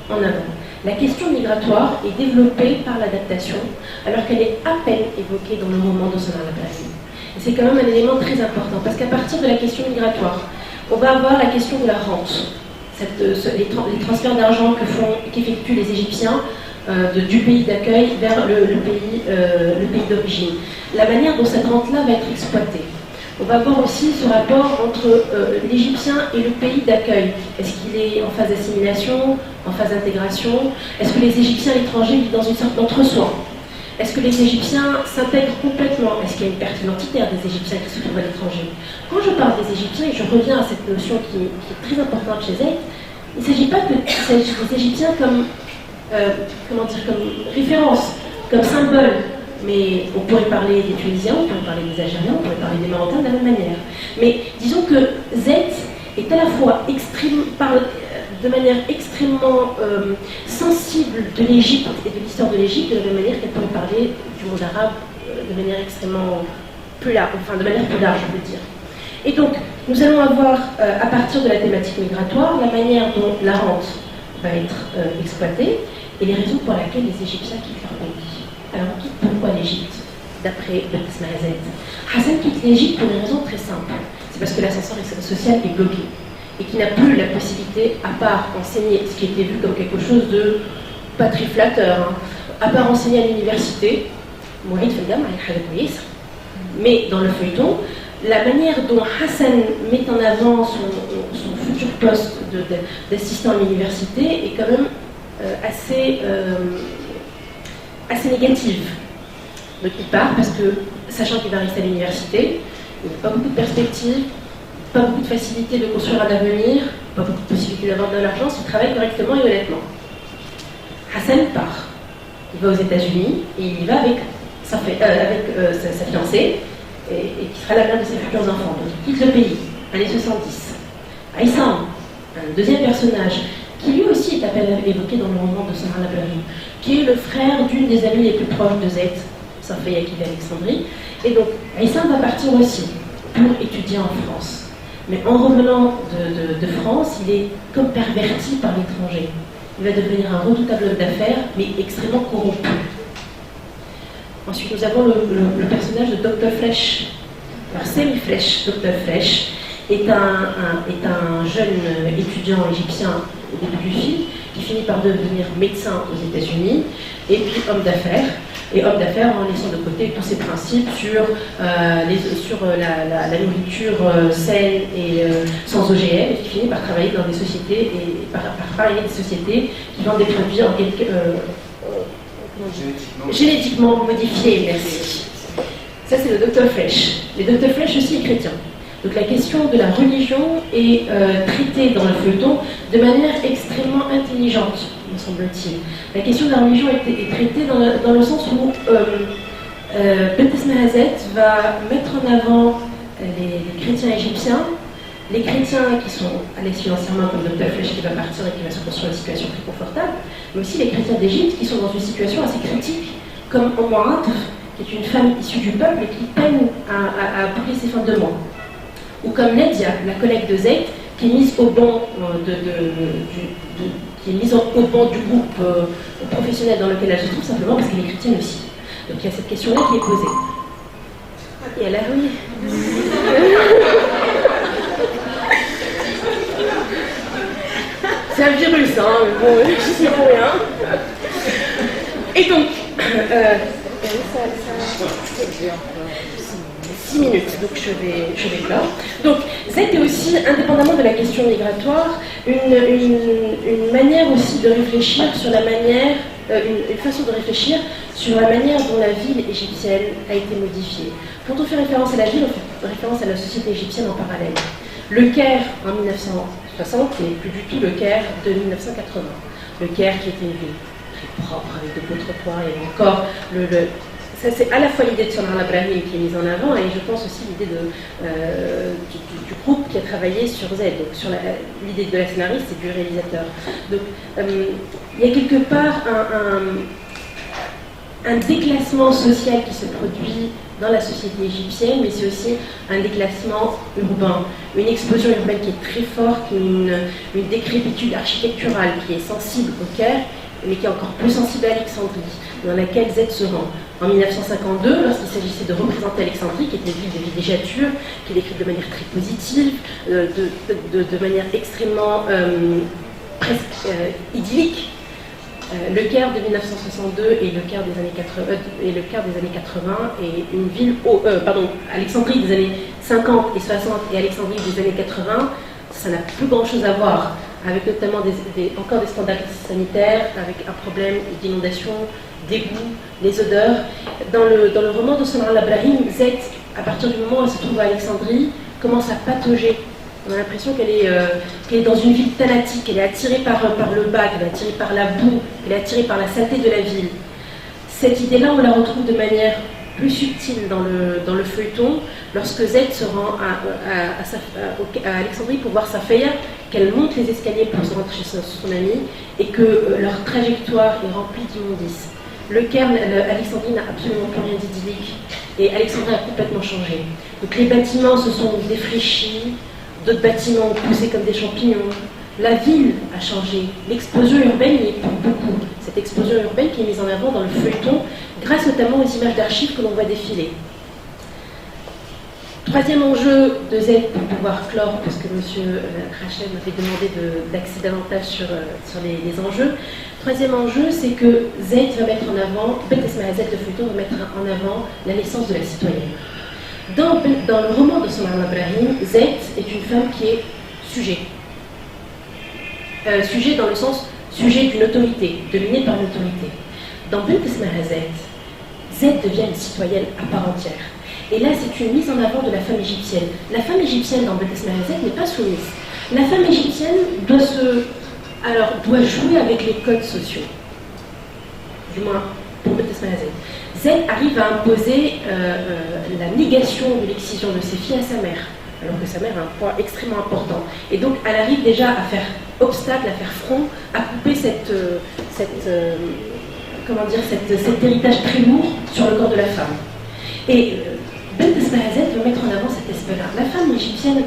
en avant. La question migratoire est développée par l'adaptation, alors qu'elle est à peine évoquée dans le roman de Samar Brahim. Et c'est quand même un élément très important, parce qu'à partir de la question migratoire, on va avoir la question de la rente, les transferts d'argent qu'effectuent les Égyptiens du pays d'accueil vers le pays d'origine. La manière dont cette rente-là va être exploitée. On va voir aussi ce rapport entre l'Égyptien et le pays d'accueil. Est-ce qu'il est en phase d'assimilation, en phase d'intégration? Est-ce que les Égyptiens et l'étranger vivent dans une sorte d'entre-soi? Est-ce que les Égyptiens s'intègrent complètement? Est-ce qu'il y a une perte identitaire des Égyptiens qui se trouvent à l'étranger? Quand je parle des Égyptiens, et je reviens à cette notion qui est très importante chez Zayd, il ne s'agit pas des Égyptiens comme, comme référence, comme symbole. Mais on pourrait parler des Tunisiens, on pourrait parler des Algériens, on pourrait parler des Marocains de la même manière. Mais disons que Z est à la fois parle de manière extrêmement sensible de l'Égypte et de l'histoire de l'Égypte, de la même manière qu'elle pourrait parler du monde arabe de manière extrêmement plus large, enfin de manière plus large, je veux dire. Et donc, nous allons avoir, à partir de la thématique migratoire, la manière dont la rente va être exploitée et les raisons pour lesquelles les Égyptiens quittent leur pays. Alors, on quitte pourquoi l'Égypte, d'après Baptiste Mahazet? Hassan quitte l'Égypte pour une raison très simple. C'est parce que l'ascenseur social est bloqué et qu'il n'a plus la possibilité, à part enseigner, ce qui était vu comme quelque chose de pas très flatteur, à part enseigner à l'université, mais dans le feuilleton, la manière dont Hassan met en avant son futur poste d'assistant à l'université est quand même assez négative. Donc il part parce que, sachant qu'il va rester à l'université, il n'a pas beaucoup de perspectives, pas beaucoup de facilité de construire un avenir, pas beaucoup de possibilités d'avoir de l'argent s'il travaille correctement et honnêtement. Hassan part. Il va aux États-Unis et il y va avec sa fiancée et qui sera la mère de ses futurs enfants. Donc il quitte le pays, années 70. Aïssam, un deuxième personnage, qui lui aussi est à peine évoqué dans le roman de Samar Lablari, qui est le frère d'une des amies les plus proches de Zed, Safia qui vit d'Alexandrie. Et donc Aïssam va partir aussi pour étudier en France. Mais en revenant de France, il est comme perverti par l'étranger. Il va devenir un redoutable homme d'affaires, mais extrêmement corrompu. Ensuite, nous avons le personnage de Dr. Fresh. Alors, Semi Fresh, Dr. Fresh, est un jeune étudiant égyptien au début du film, qui finit par devenir médecin aux États-Unis, et puis homme d'affaires. Et homme d'affaires en laissant de côté tous ses principes sur la nourriture saine et sans OGM, et qui finit par travailler dans des sociétés et par travailler des sociétés qui vendent des produits en génétiquement modifiés. Merci. Ça, c'est le Dr. Fresh. Le Dr. Fresh aussi est chrétien. Donc la question de la religion est traitée dans le feuilleton de manière extrêmement intelligente, me semble-t-il. La question de la religion est traitée dans le sens où Baptiste Mahazet va mettre en avant les chrétiens égyptiens, les chrétiens qui sont à l'aise financièrement, comme Dr. Fresh qui va partir et qui va se construire une situation très confortable, mais aussi les chrétiens d'Égypte qui sont dans une situation assez critique, comme Omar, qui est une femme issue du peuple et qui peine à boucler ses fins de mois. Ou comme Nadia, la collègue de Zed, qui est mise au banc au banc du groupe professionnel dans lequel elle se trouve, simplement parce qu'elle est chrétienne aussi. Donc il y a cette question-là qui est posée. Et elle a oui. C'est un virus, hein, mais bon, je suis pour rien. Et donc, 6 minutes, donc je vais clore. Donc, Z est aussi, indépendamment de la question migratoire, une manière aussi de réfléchir sur la manière, une façon de réfléchir sur la manière dont la ville égyptienne a été modifiée. Quand on fait référence à la ville, on fait référence à la société égyptienne en parallèle. Le Caire, en 1960, n'est plus du tout le Caire de 1980. Le Caire qui était une ville très propre, avec de beaux trottoirs, et encore ça, c'est à la fois l'idée de Samar Labrahim qui est mise en avant, et je pense aussi l'idée du groupe qui a travaillé sur Z, donc sur l'idée de la scénariste et du réalisateur. Donc il y a quelque part un déclassement social qui se produit dans la société égyptienne, mais c'est aussi un déclassement urbain, une explosion urbaine qui est très forte, une décrépitude architecturale qui est sensible au Caire, mais qui est encore plus sensible à Alexandrie, dans laquelle Z se rend. En 1952, lorsqu'il s'agissait de représenter Alexandrie, qui était une ville de villégiature, qui est décrite de manière très positive, de manière extrêmement presque idyllique, le Caire de 1962 et le Caire des années 80 est une ville, Alexandrie des années 50 et 60 et Alexandrie des années 80, ça n'a plus grand chose à voir, avec notamment encore des standards sanitaires, avec un problème d'inondation, d'égout, les odeurs. Dans le roman de Samar Labrahim, Z, à partir du moment où elle se trouve à Alexandrie, commence à patauger. On a l'impression qu'elle est dans une ville thanatique, qu'elle est attirée par le bas, qu'elle est attirée par la boue, qu'elle est attirée par la saleté de la ville. Cette idée-là, on la retrouve de manière plus subtile dans le feuilleton lorsque Z se rend à Alexandrie pour voir sa fille, qu'elle monte les escaliers pour se rendre chez son amie et que leur trajectoire est remplie d'immondices. Le Caire, Alexandrie n'a absolument plus rien d'idyllique et Alexandrie a complètement changé. Donc les bâtiments se sont défraîchis, d'autres bâtiments ont poussé comme des champignons. La ville a changé, l'explosion urbaine y est pour beaucoup. Cette explosion urbaine qui est mise en avant dans le feuilleton grâce notamment aux images d'archives que l'on voit défiler. Troisième enjeu de Z pour pouvoir clore, parce que M. Rachel m'avait demandé d'axer davantage sur les enjeux. Troisième enjeu, c'est que Z va mettre en avant, Z de feuilleton va mettre en avant la naissance de la citoyenne. Dans le roman de Somar Ibrahim, Z est une femme qui est sujet. Sujet dans le sens sujet d'une autorité, dominé par l'autorité. Dans Bint Esmaha Z devient une citoyenne à part entière. Et là, c'est une mise en avant de la femme égyptienne. La femme égyptienne dans Bint Esmaha Z n'est pas soumise. La femme égyptienne doit jouer avec les codes sociaux. Du moins, pour Bint Esmaha Z. Z arrive à imposer la négation de l'excision de ses filles à sa mère, alors que sa mère a un poids extrêmement important. Et donc, elle arrive déjà à faire obstacle, à faire front, à couper cet héritage très lourd sur le corps de la femme. Et Bint Esmaha Z veut mettre en avant cet aspect-là. La femme égyptienne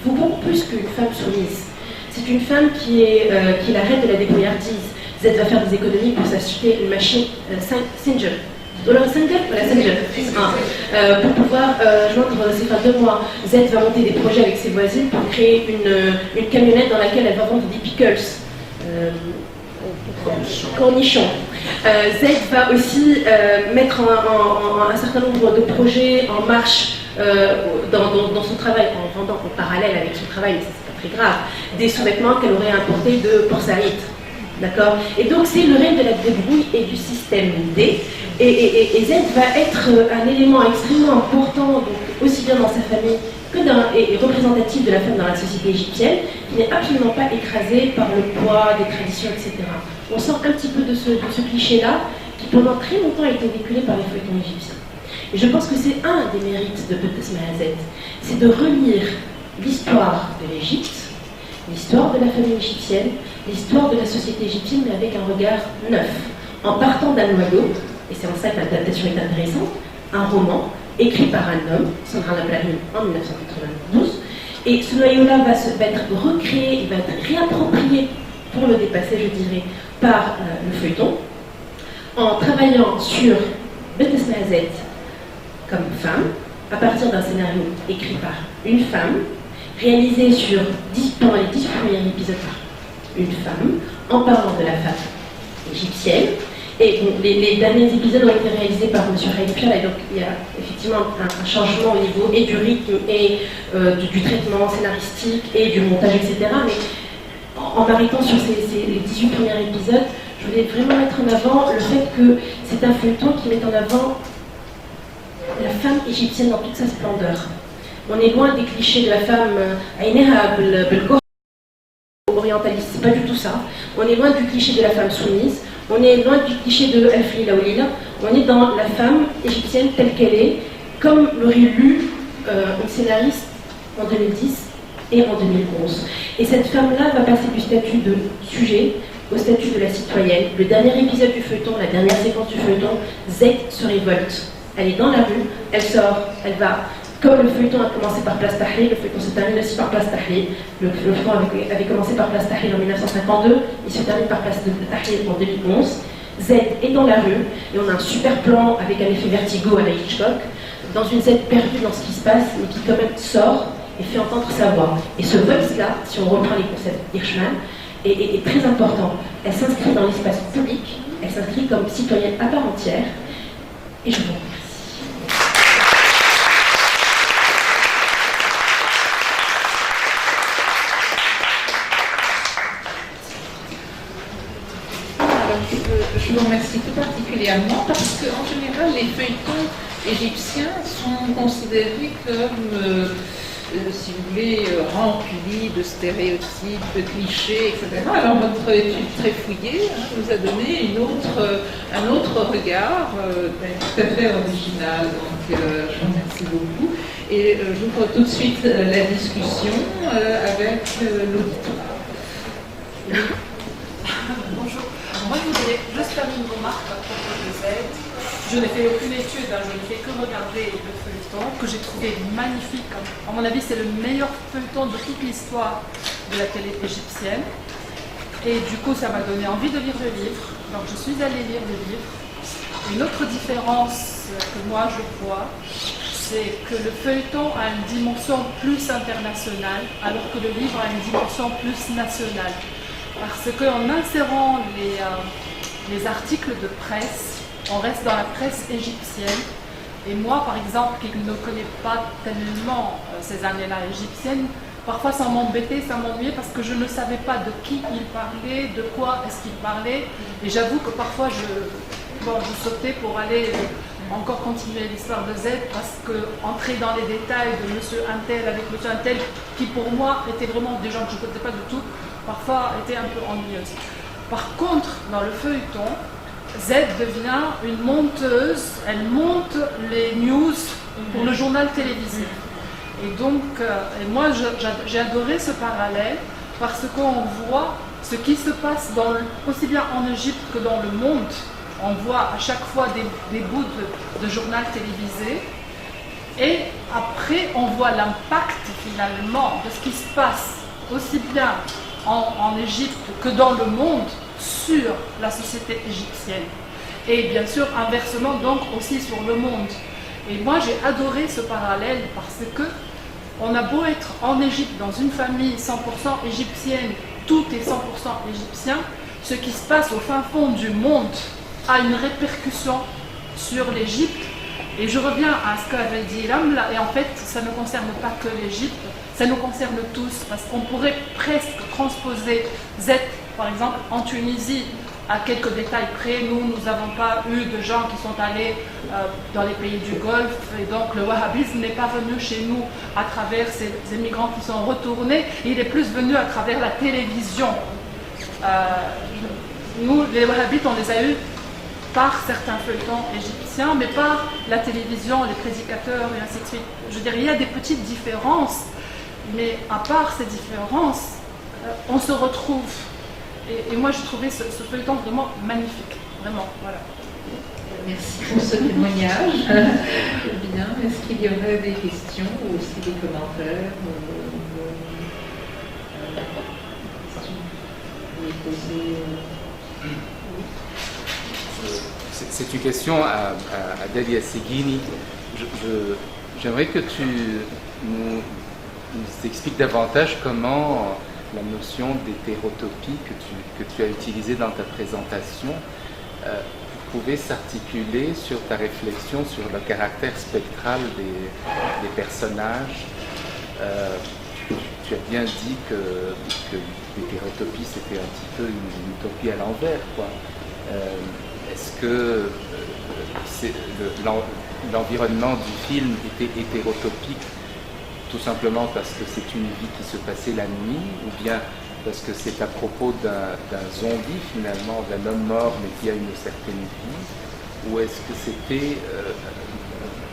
vaut beaucoup plus qu'une femme soumise. C'est une femme qui est la reine de la débrouillardise. Z va faire des économies pour s'acheter une machine Singer. Pour pouvoir joindre ses fins de mois. Z va monter des projets avec ses voisines pour créer une camionnette dans laquelle elle va vendre des pickles. Cornichons. Z va aussi mettre un certain nombre de projets en marche dans son travail, en vendant en parallèle avec son travail, mais ça c'est pas très grave, des sous-vêtements qu'elle aurait importés de Port Saïd. D'accord. Et donc c'est le règne de la débrouille et du système D. Et Z va être un élément extrêmement important, donc, aussi bien dans sa famille que et représentatif de la femme dans la société égyptienne, qui n'est absolument pas écrasée par le poids des traditions, etc. On sort un petit peu de ce cliché-là, qui pendant très longtemps a été véhiculé par les feuilletons égyptiens. Et je pense que c'est un des mérites de Bint Esmaha Z, c'est de relire l'histoire de l'Égypte, l'histoire de la famille égyptienne, l'histoire de la société égyptienne, mais avec un regard neuf, en partant d'un noyau, et c'est en ça que l'adaptation est intéressante, un roman écrit par un homme, Somar Ibrahim, en 1992, et ce noyau-là va être recréé, il va être réapproprié pour le dépasser, je dirais, par le feuilleton, en travaillant sur Bint Esmaha Z comme femme, à partir d'un scénario écrit par une femme, réalisé pendant les 10 premiers épisodes par une femme, en parlant de la femme égyptienne. Et bon, les derniers épisodes ont été réalisés par M. Raïpia, et donc il y a effectivement un changement au niveau et du rythme et du traitement scénaristique et du montage, etc. Mais en m'arrêtant sur les 18 premiers épisodes, je voulais vraiment mettre en avant le fait que c'est un feuilleton qui met en avant la femme égyptienne dans toute sa splendeur. On est loin des clichés de la femme Aïneha, orientaliste, c'est pas du tout ça. On est loin du cliché de la femme soumise. On est loin du cliché de Alfri Laoulila. On est dans la femme égyptienne telle qu'elle est, comme l'aurait lu une scénariste en 2010 et en 2011. Et cette femme-là va passer du statut de sujet au statut de la citoyenne. Le dernier épisode du feuilleton, la dernière séquence du feuilleton, Z se révolte. Elle est dans la rue, elle sort, elle va. Comme le feuilleton a commencé par Place Tahrir, le feuilleton se termine aussi par Place Tahrir. Le feuilleton avait commencé par Place Tahrir en 1952, il se termine par Place Tahrir en 2011. Z est dans la rue, et on a un super plan avec un effet vertigo à la Hitchcock, dans une Z perdue dans ce qui se passe, mais qui quand même sort et fait entendre sa voix. Et ce voice-là, si on reprend les concepts d'Hirschman, est très important. Elle s'inscrit dans l'espace public, elle s'inscrit comme citoyenne à part entière, et je vous remercie. Je vous remercie tout particulièrement parce qu'en général, les feuilletons égyptiens sont considérés comme si vous voulez, rempli de stéréotypes, de clichés, etc. Alors votre étude très fouillée nous a donné un autre regard tout à fait original. Donc je vous remercie beaucoup. Et j'ouvre tout de suite la discussion avec l'auditoire. Bonjour. Moi, je voudrais juste faire une remarque à propos de Z. Je n'ai fait aucune étude, je n'ai fait que regarder le feuilleton, que j'ai trouvé magnifique. À mon avis, c'est le meilleur feuilleton de toute l'histoire de la télé égyptienne. Et du coup, ça m'a donné envie de lire le livre. Donc, je suis allée lire le livre. Une autre différence que moi, je vois, c'est que le feuilleton a une dimension plus internationale, alors que le livre a une dimension plus nationale. Parce qu'en insérant les articles de presse, on reste dans la presse égyptienne. Et moi, par exemple, qui ne connais pas tellement ces années-là égyptiennes, parfois ça m'embêtait, ça m'ennuyait parce que je ne savais pas de qui il parlait, de quoi est-ce qu'il parlait. Et j'avoue que parfois je sautais pour aller encore continuer l'histoire de Z parce que entrer dans les détails de monsieur Untel avec monsieur Untel, qui pour moi étaient vraiment des gens que je ne connaissais pas du tout, parfois était un peu ennuyeuse. Par contre, dans le feuilleton, Z devient une monteuse, elle monte les news pour le journal télévisé. Et donc, moi j'ai adoré ce parallèle parce qu'on voit ce qui se passe aussi bien en Égypte que dans le monde. On voit à chaque fois des bouts de journal télévisé. Et après, on voit l'impact finalement de ce qui se passe aussi bien en Égypte que dans le monde sur la société égyptienne. Et bien sûr, inversement, donc aussi sur le monde. Et moi, j'ai adoré ce parallèle parce que on a beau être en Égypte, dans une famille 100% égyptienne, tout est 100% égyptien, ce qui se passe au fin fond du monde a une répercussion sur l'Égypte. Et je reviens à ce qu'avait dit Ramla, et en fait, ça ne concerne pas que l'Égypte, ça nous concerne tous, parce qu'on pourrait presque transposer Z, par exemple, en Tunisie, à quelques détails près. Nous n'avons pas eu de gens qui sont allés dans les pays du Golfe, et donc le wahhabisme n'est pas venu chez nous à travers ces migrants qui sont retournés, il est plus venu à travers la télévision. Nous, les wahhabites, on les a eus par certains feuilletons égyptiens, mais par la télévision, les prédicateurs et ainsi de suite. Je veux dire, il y a des petites différences, mais à part ces différences, on se retrouve. Et moi, j'ai trouvé ce feuilleton vraiment magnifique, vraiment, voilà. Merci pour ce témoignage. Bien, est-ce qu'il y aurait des questions ou aussi des commentaires questions que vous poser C'est une question à Delia Seguini. J'aimerais que tu nous expliques davantage comment la notion d'hétérotopie que tu as utilisée dans ta présentation pouvait s'articuler sur ta réflexion sur le caractère spectral des personnages. Tu as bien dit que l'hétérotopie c'était un petit peu une utopie à l'envers, quoi. Est-ce que l'environnement du film était hétérotopique tout simplement parce que c'est une vie qui se passait la nuit, ou bien parce que c'est à propos d'un zombie finalement, d'un homme mort mais qui a une certaine vie, ou est-ce que c'était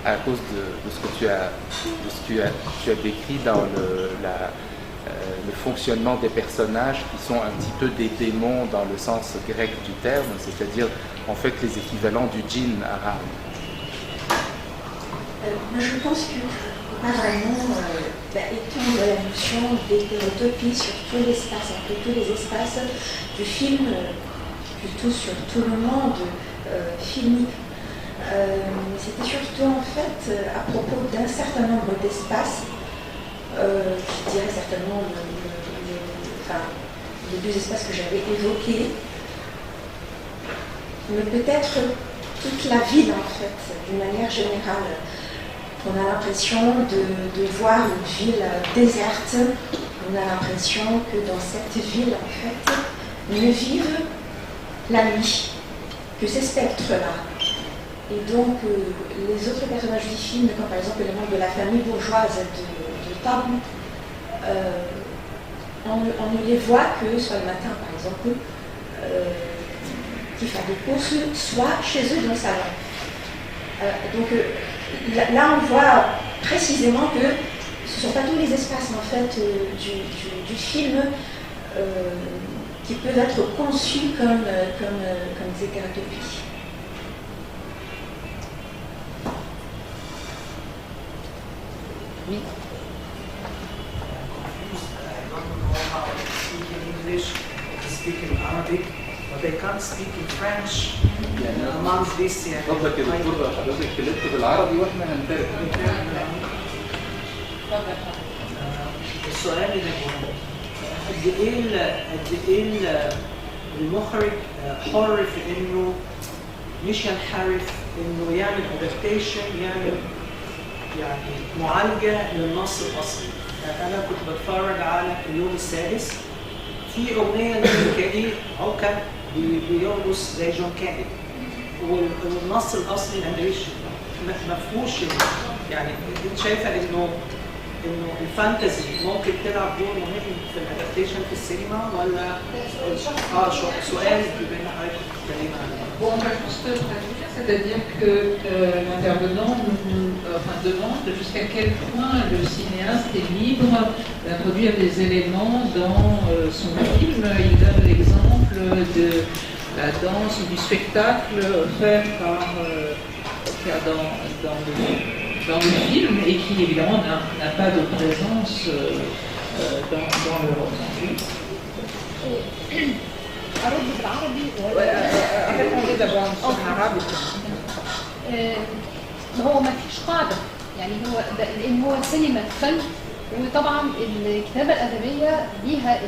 à cause de ce que tu as décrit dans le fonctionnement des personnages qui sont un petit peu des démons dans le sens grec du terme, c'est-à-dire en fait les équivalents du djinn arabe? Je pense que pas vraiment étendre la notion d'hétérotopie sur tout l'espace, un peu tous les espaces du film, plutôt sur tout le monde filmique. C'était surtout en fait à propos d'un certain nombre d'espaces, je dirais certainement les deux espaces que j'avais évoqués, mais peut-être toute la ville en fait, d'une manière générale. On a l'impression de voir une ville déserte, on a l'impression que dans cette ville en fait, ne vivent la nuit, que ces spectres-là Et donc, les autres personnages du film, comme par exemple les membres de la famille bourgeoise de Tabu, on ne les voit que soit le matin, par exemple, qui font des courses, soit chez eux dans le salon. Donc là, on voit précisément que ce ne sont pas tous les espaces en fait, du film qui peuvent être conçus comme des hétérotopies. Oui. Speak in Arabic, but they can't speak in French. Among this, فضلك يا دكتور حضرتك اتكلمت بالعربي واحنا هنترجم. السؤال اللي هو قد ايه المخرج حر في انه مش ينحرف، انه يعمل ادابتيشن، يعمل يعني معالجه للنص الاصلي. انا كنت بتفرج على اليوم السادس، في اغنيه لجون كيدي عكا بيرقص زي جون كيدي، والنص الاصلي الامريكي ما فيهوش. يعني انت شايفه انه الفانتزي ممكن تلعب دور مهم في الادابتيشن في السينما ولا؟ سؤال بما حضرتك بتتكلمي عنه. Bon, on va juste traduire, c'est-à-dire que l'intervenant demande jusqu'à quel point le cinéaste est libre d'introduire des éléments dans son film. Il donne l'exemple de la danse ou du spectacle offert par dans le film et qui évidemment n'a pas de présence dans le roman. أرد بالعربي Répondez d'abord en arabe. هو ما فيش قاعدة، يعني هو لأن هو سينما فن، وطبعا الكتابة الأدبية ليها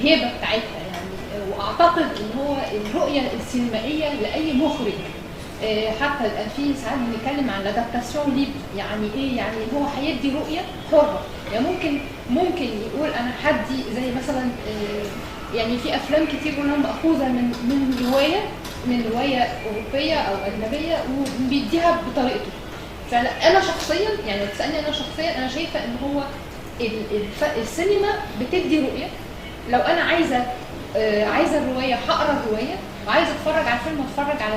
الهيبة بتاعتها يعني. وأعتقد إن هو الرؤية السينمائية لأي مخرج، حتى في ساعات بنتكلم عن الادابتاسيون ليبر، يعني ايه؟ يعني هو هيدي رؤيه حره، يعني ممكن يقول انا هدي زي مثلا يعني في افلام كتير كلها ماخوذه من روايه اوروبيه او اجنبيه وبيديها بطريقته. فانا شخصيا يعني تسالني انا شخصيا، انا شايفه ان هو السينما بتدي رؤيه. لو انا عايزه الروايه هقرا الروايه، وعايزه اتفرج على الفيلم واتفرج على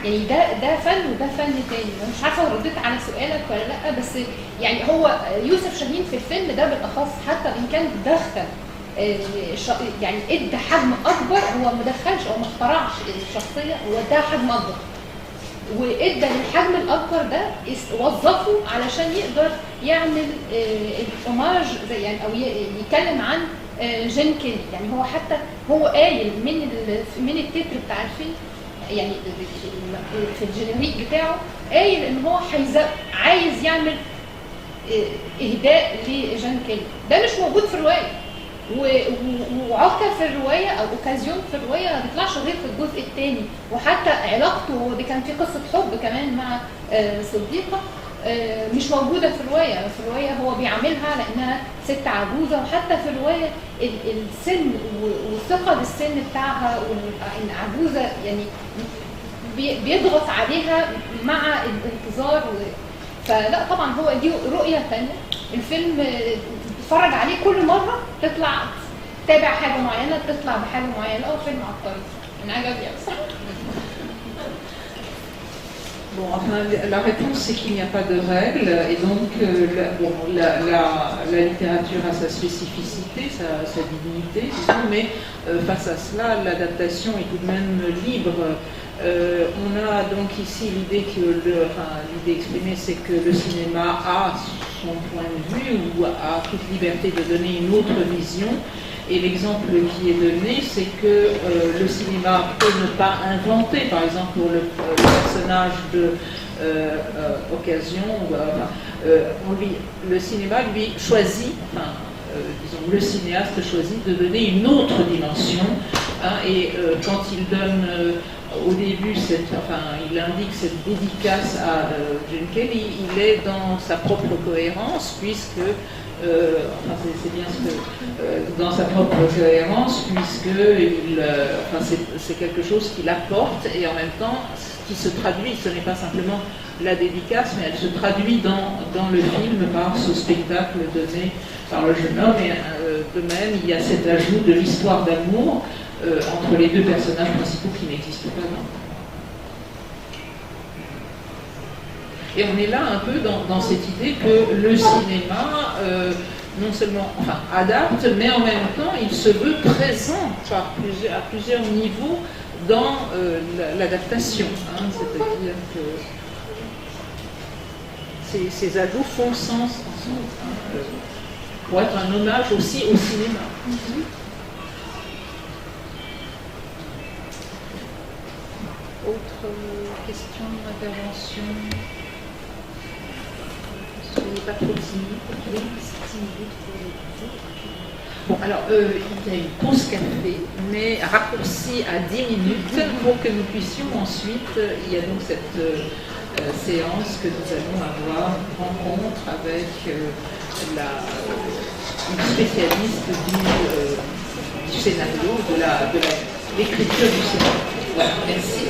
يعني ده فن وده فن تاني. انا مش عارفه رديت على سؤالك ولا لا، بس يعني هو يوسف شاهين في الفيلم ده بالاخص حتى ان كان دخل يعني ادى حجم اكبر، هو ما دخلش او ما اخترعش الشخصيه، هو ادى حجم اكبر وادى للحجم الاكبر ده وظفه علشان يقدر يعمل الاوماج زي يعني او يتكلم عن جين كيلي. يعني هو حتى هو قايل من التتر بتاع الفيلم، يعني في الجينيريك بتاعه قايل ان هو عايز يعمل اهداء لجين كيلي. ده مش موجود في الروايه، وعكا في الروايه او اوكازيون في الروايه ما بيطلعش غير في الجزء الثاني. وحتى علاقته دي كان في قصه حب كمان مع صديقه مش موجودة في الرواية. في الرواية هو بيعملها لأنها ست عجوزة، وحتى في الرواية السن وثقل السن بتاعها والعجوزة يعني بيضغط عليها مع الانتظار فلا طبعا هو دي رؤية تانية. الفيلم تتفرج عليه كل مرة تطلع تتابع حاجة معينة، تطلع بحاجة معينة. فيلم عبقري من عجبني بصراحة. Bon, enfin, la réponse c'est qu'il n'y a pas de règle et donc la littérature a sa spécificité, sa dignité, disons, mais face à cela, l'adaptation est tout de même libre. On a donc ici l'idée que l'idée exprimée, c'est que le cinéma a son point de vue ou a toute liberté de donner une autre vision. Et l'exemple qui est donné, c'est que le cinéma peut ne pas inventer, par exemple pour le personnage de Occasion, le cinéma lui choisit, disons le cinéaste choisit de donner une autre dimension, et quand il donne au début, il indique cette dédicace à Jane Kelly, il est dans sa propre cohérence, puisque, c'est bien ce que, dans sa propre cohérence, puisque c'est quelque chose qu'il apporte, et en même temps, qui se traduit, ce n'est pas simplement la dédicace, mais elle se traduit dans le film par ce spectacle donné par le jeune homme, et de même, il y a cet ajout de l'histoire d'amour entre les deux personnages principaux qui n'existent pas dans. Et on est là un peu dans cette idée que le cinéma, non seulement adapte, mais en même temps, il se veut présent à plusieurs niveaux dans l'adaptation. C'est-à-dire que ces ajouts font sens ensemble, pour être un hommage aussi au cinéma. Autre question, intervention? Soyez pas trop timide. Bon, alors, il y a une pause café, mais raccourcie à 10 minutes pour que nous puissions ensuite, il y a donc cette séance que nous allons avoir, une rencontre avec une spécialiste du scénario, de l'écriture du scénario. Voilà, merci.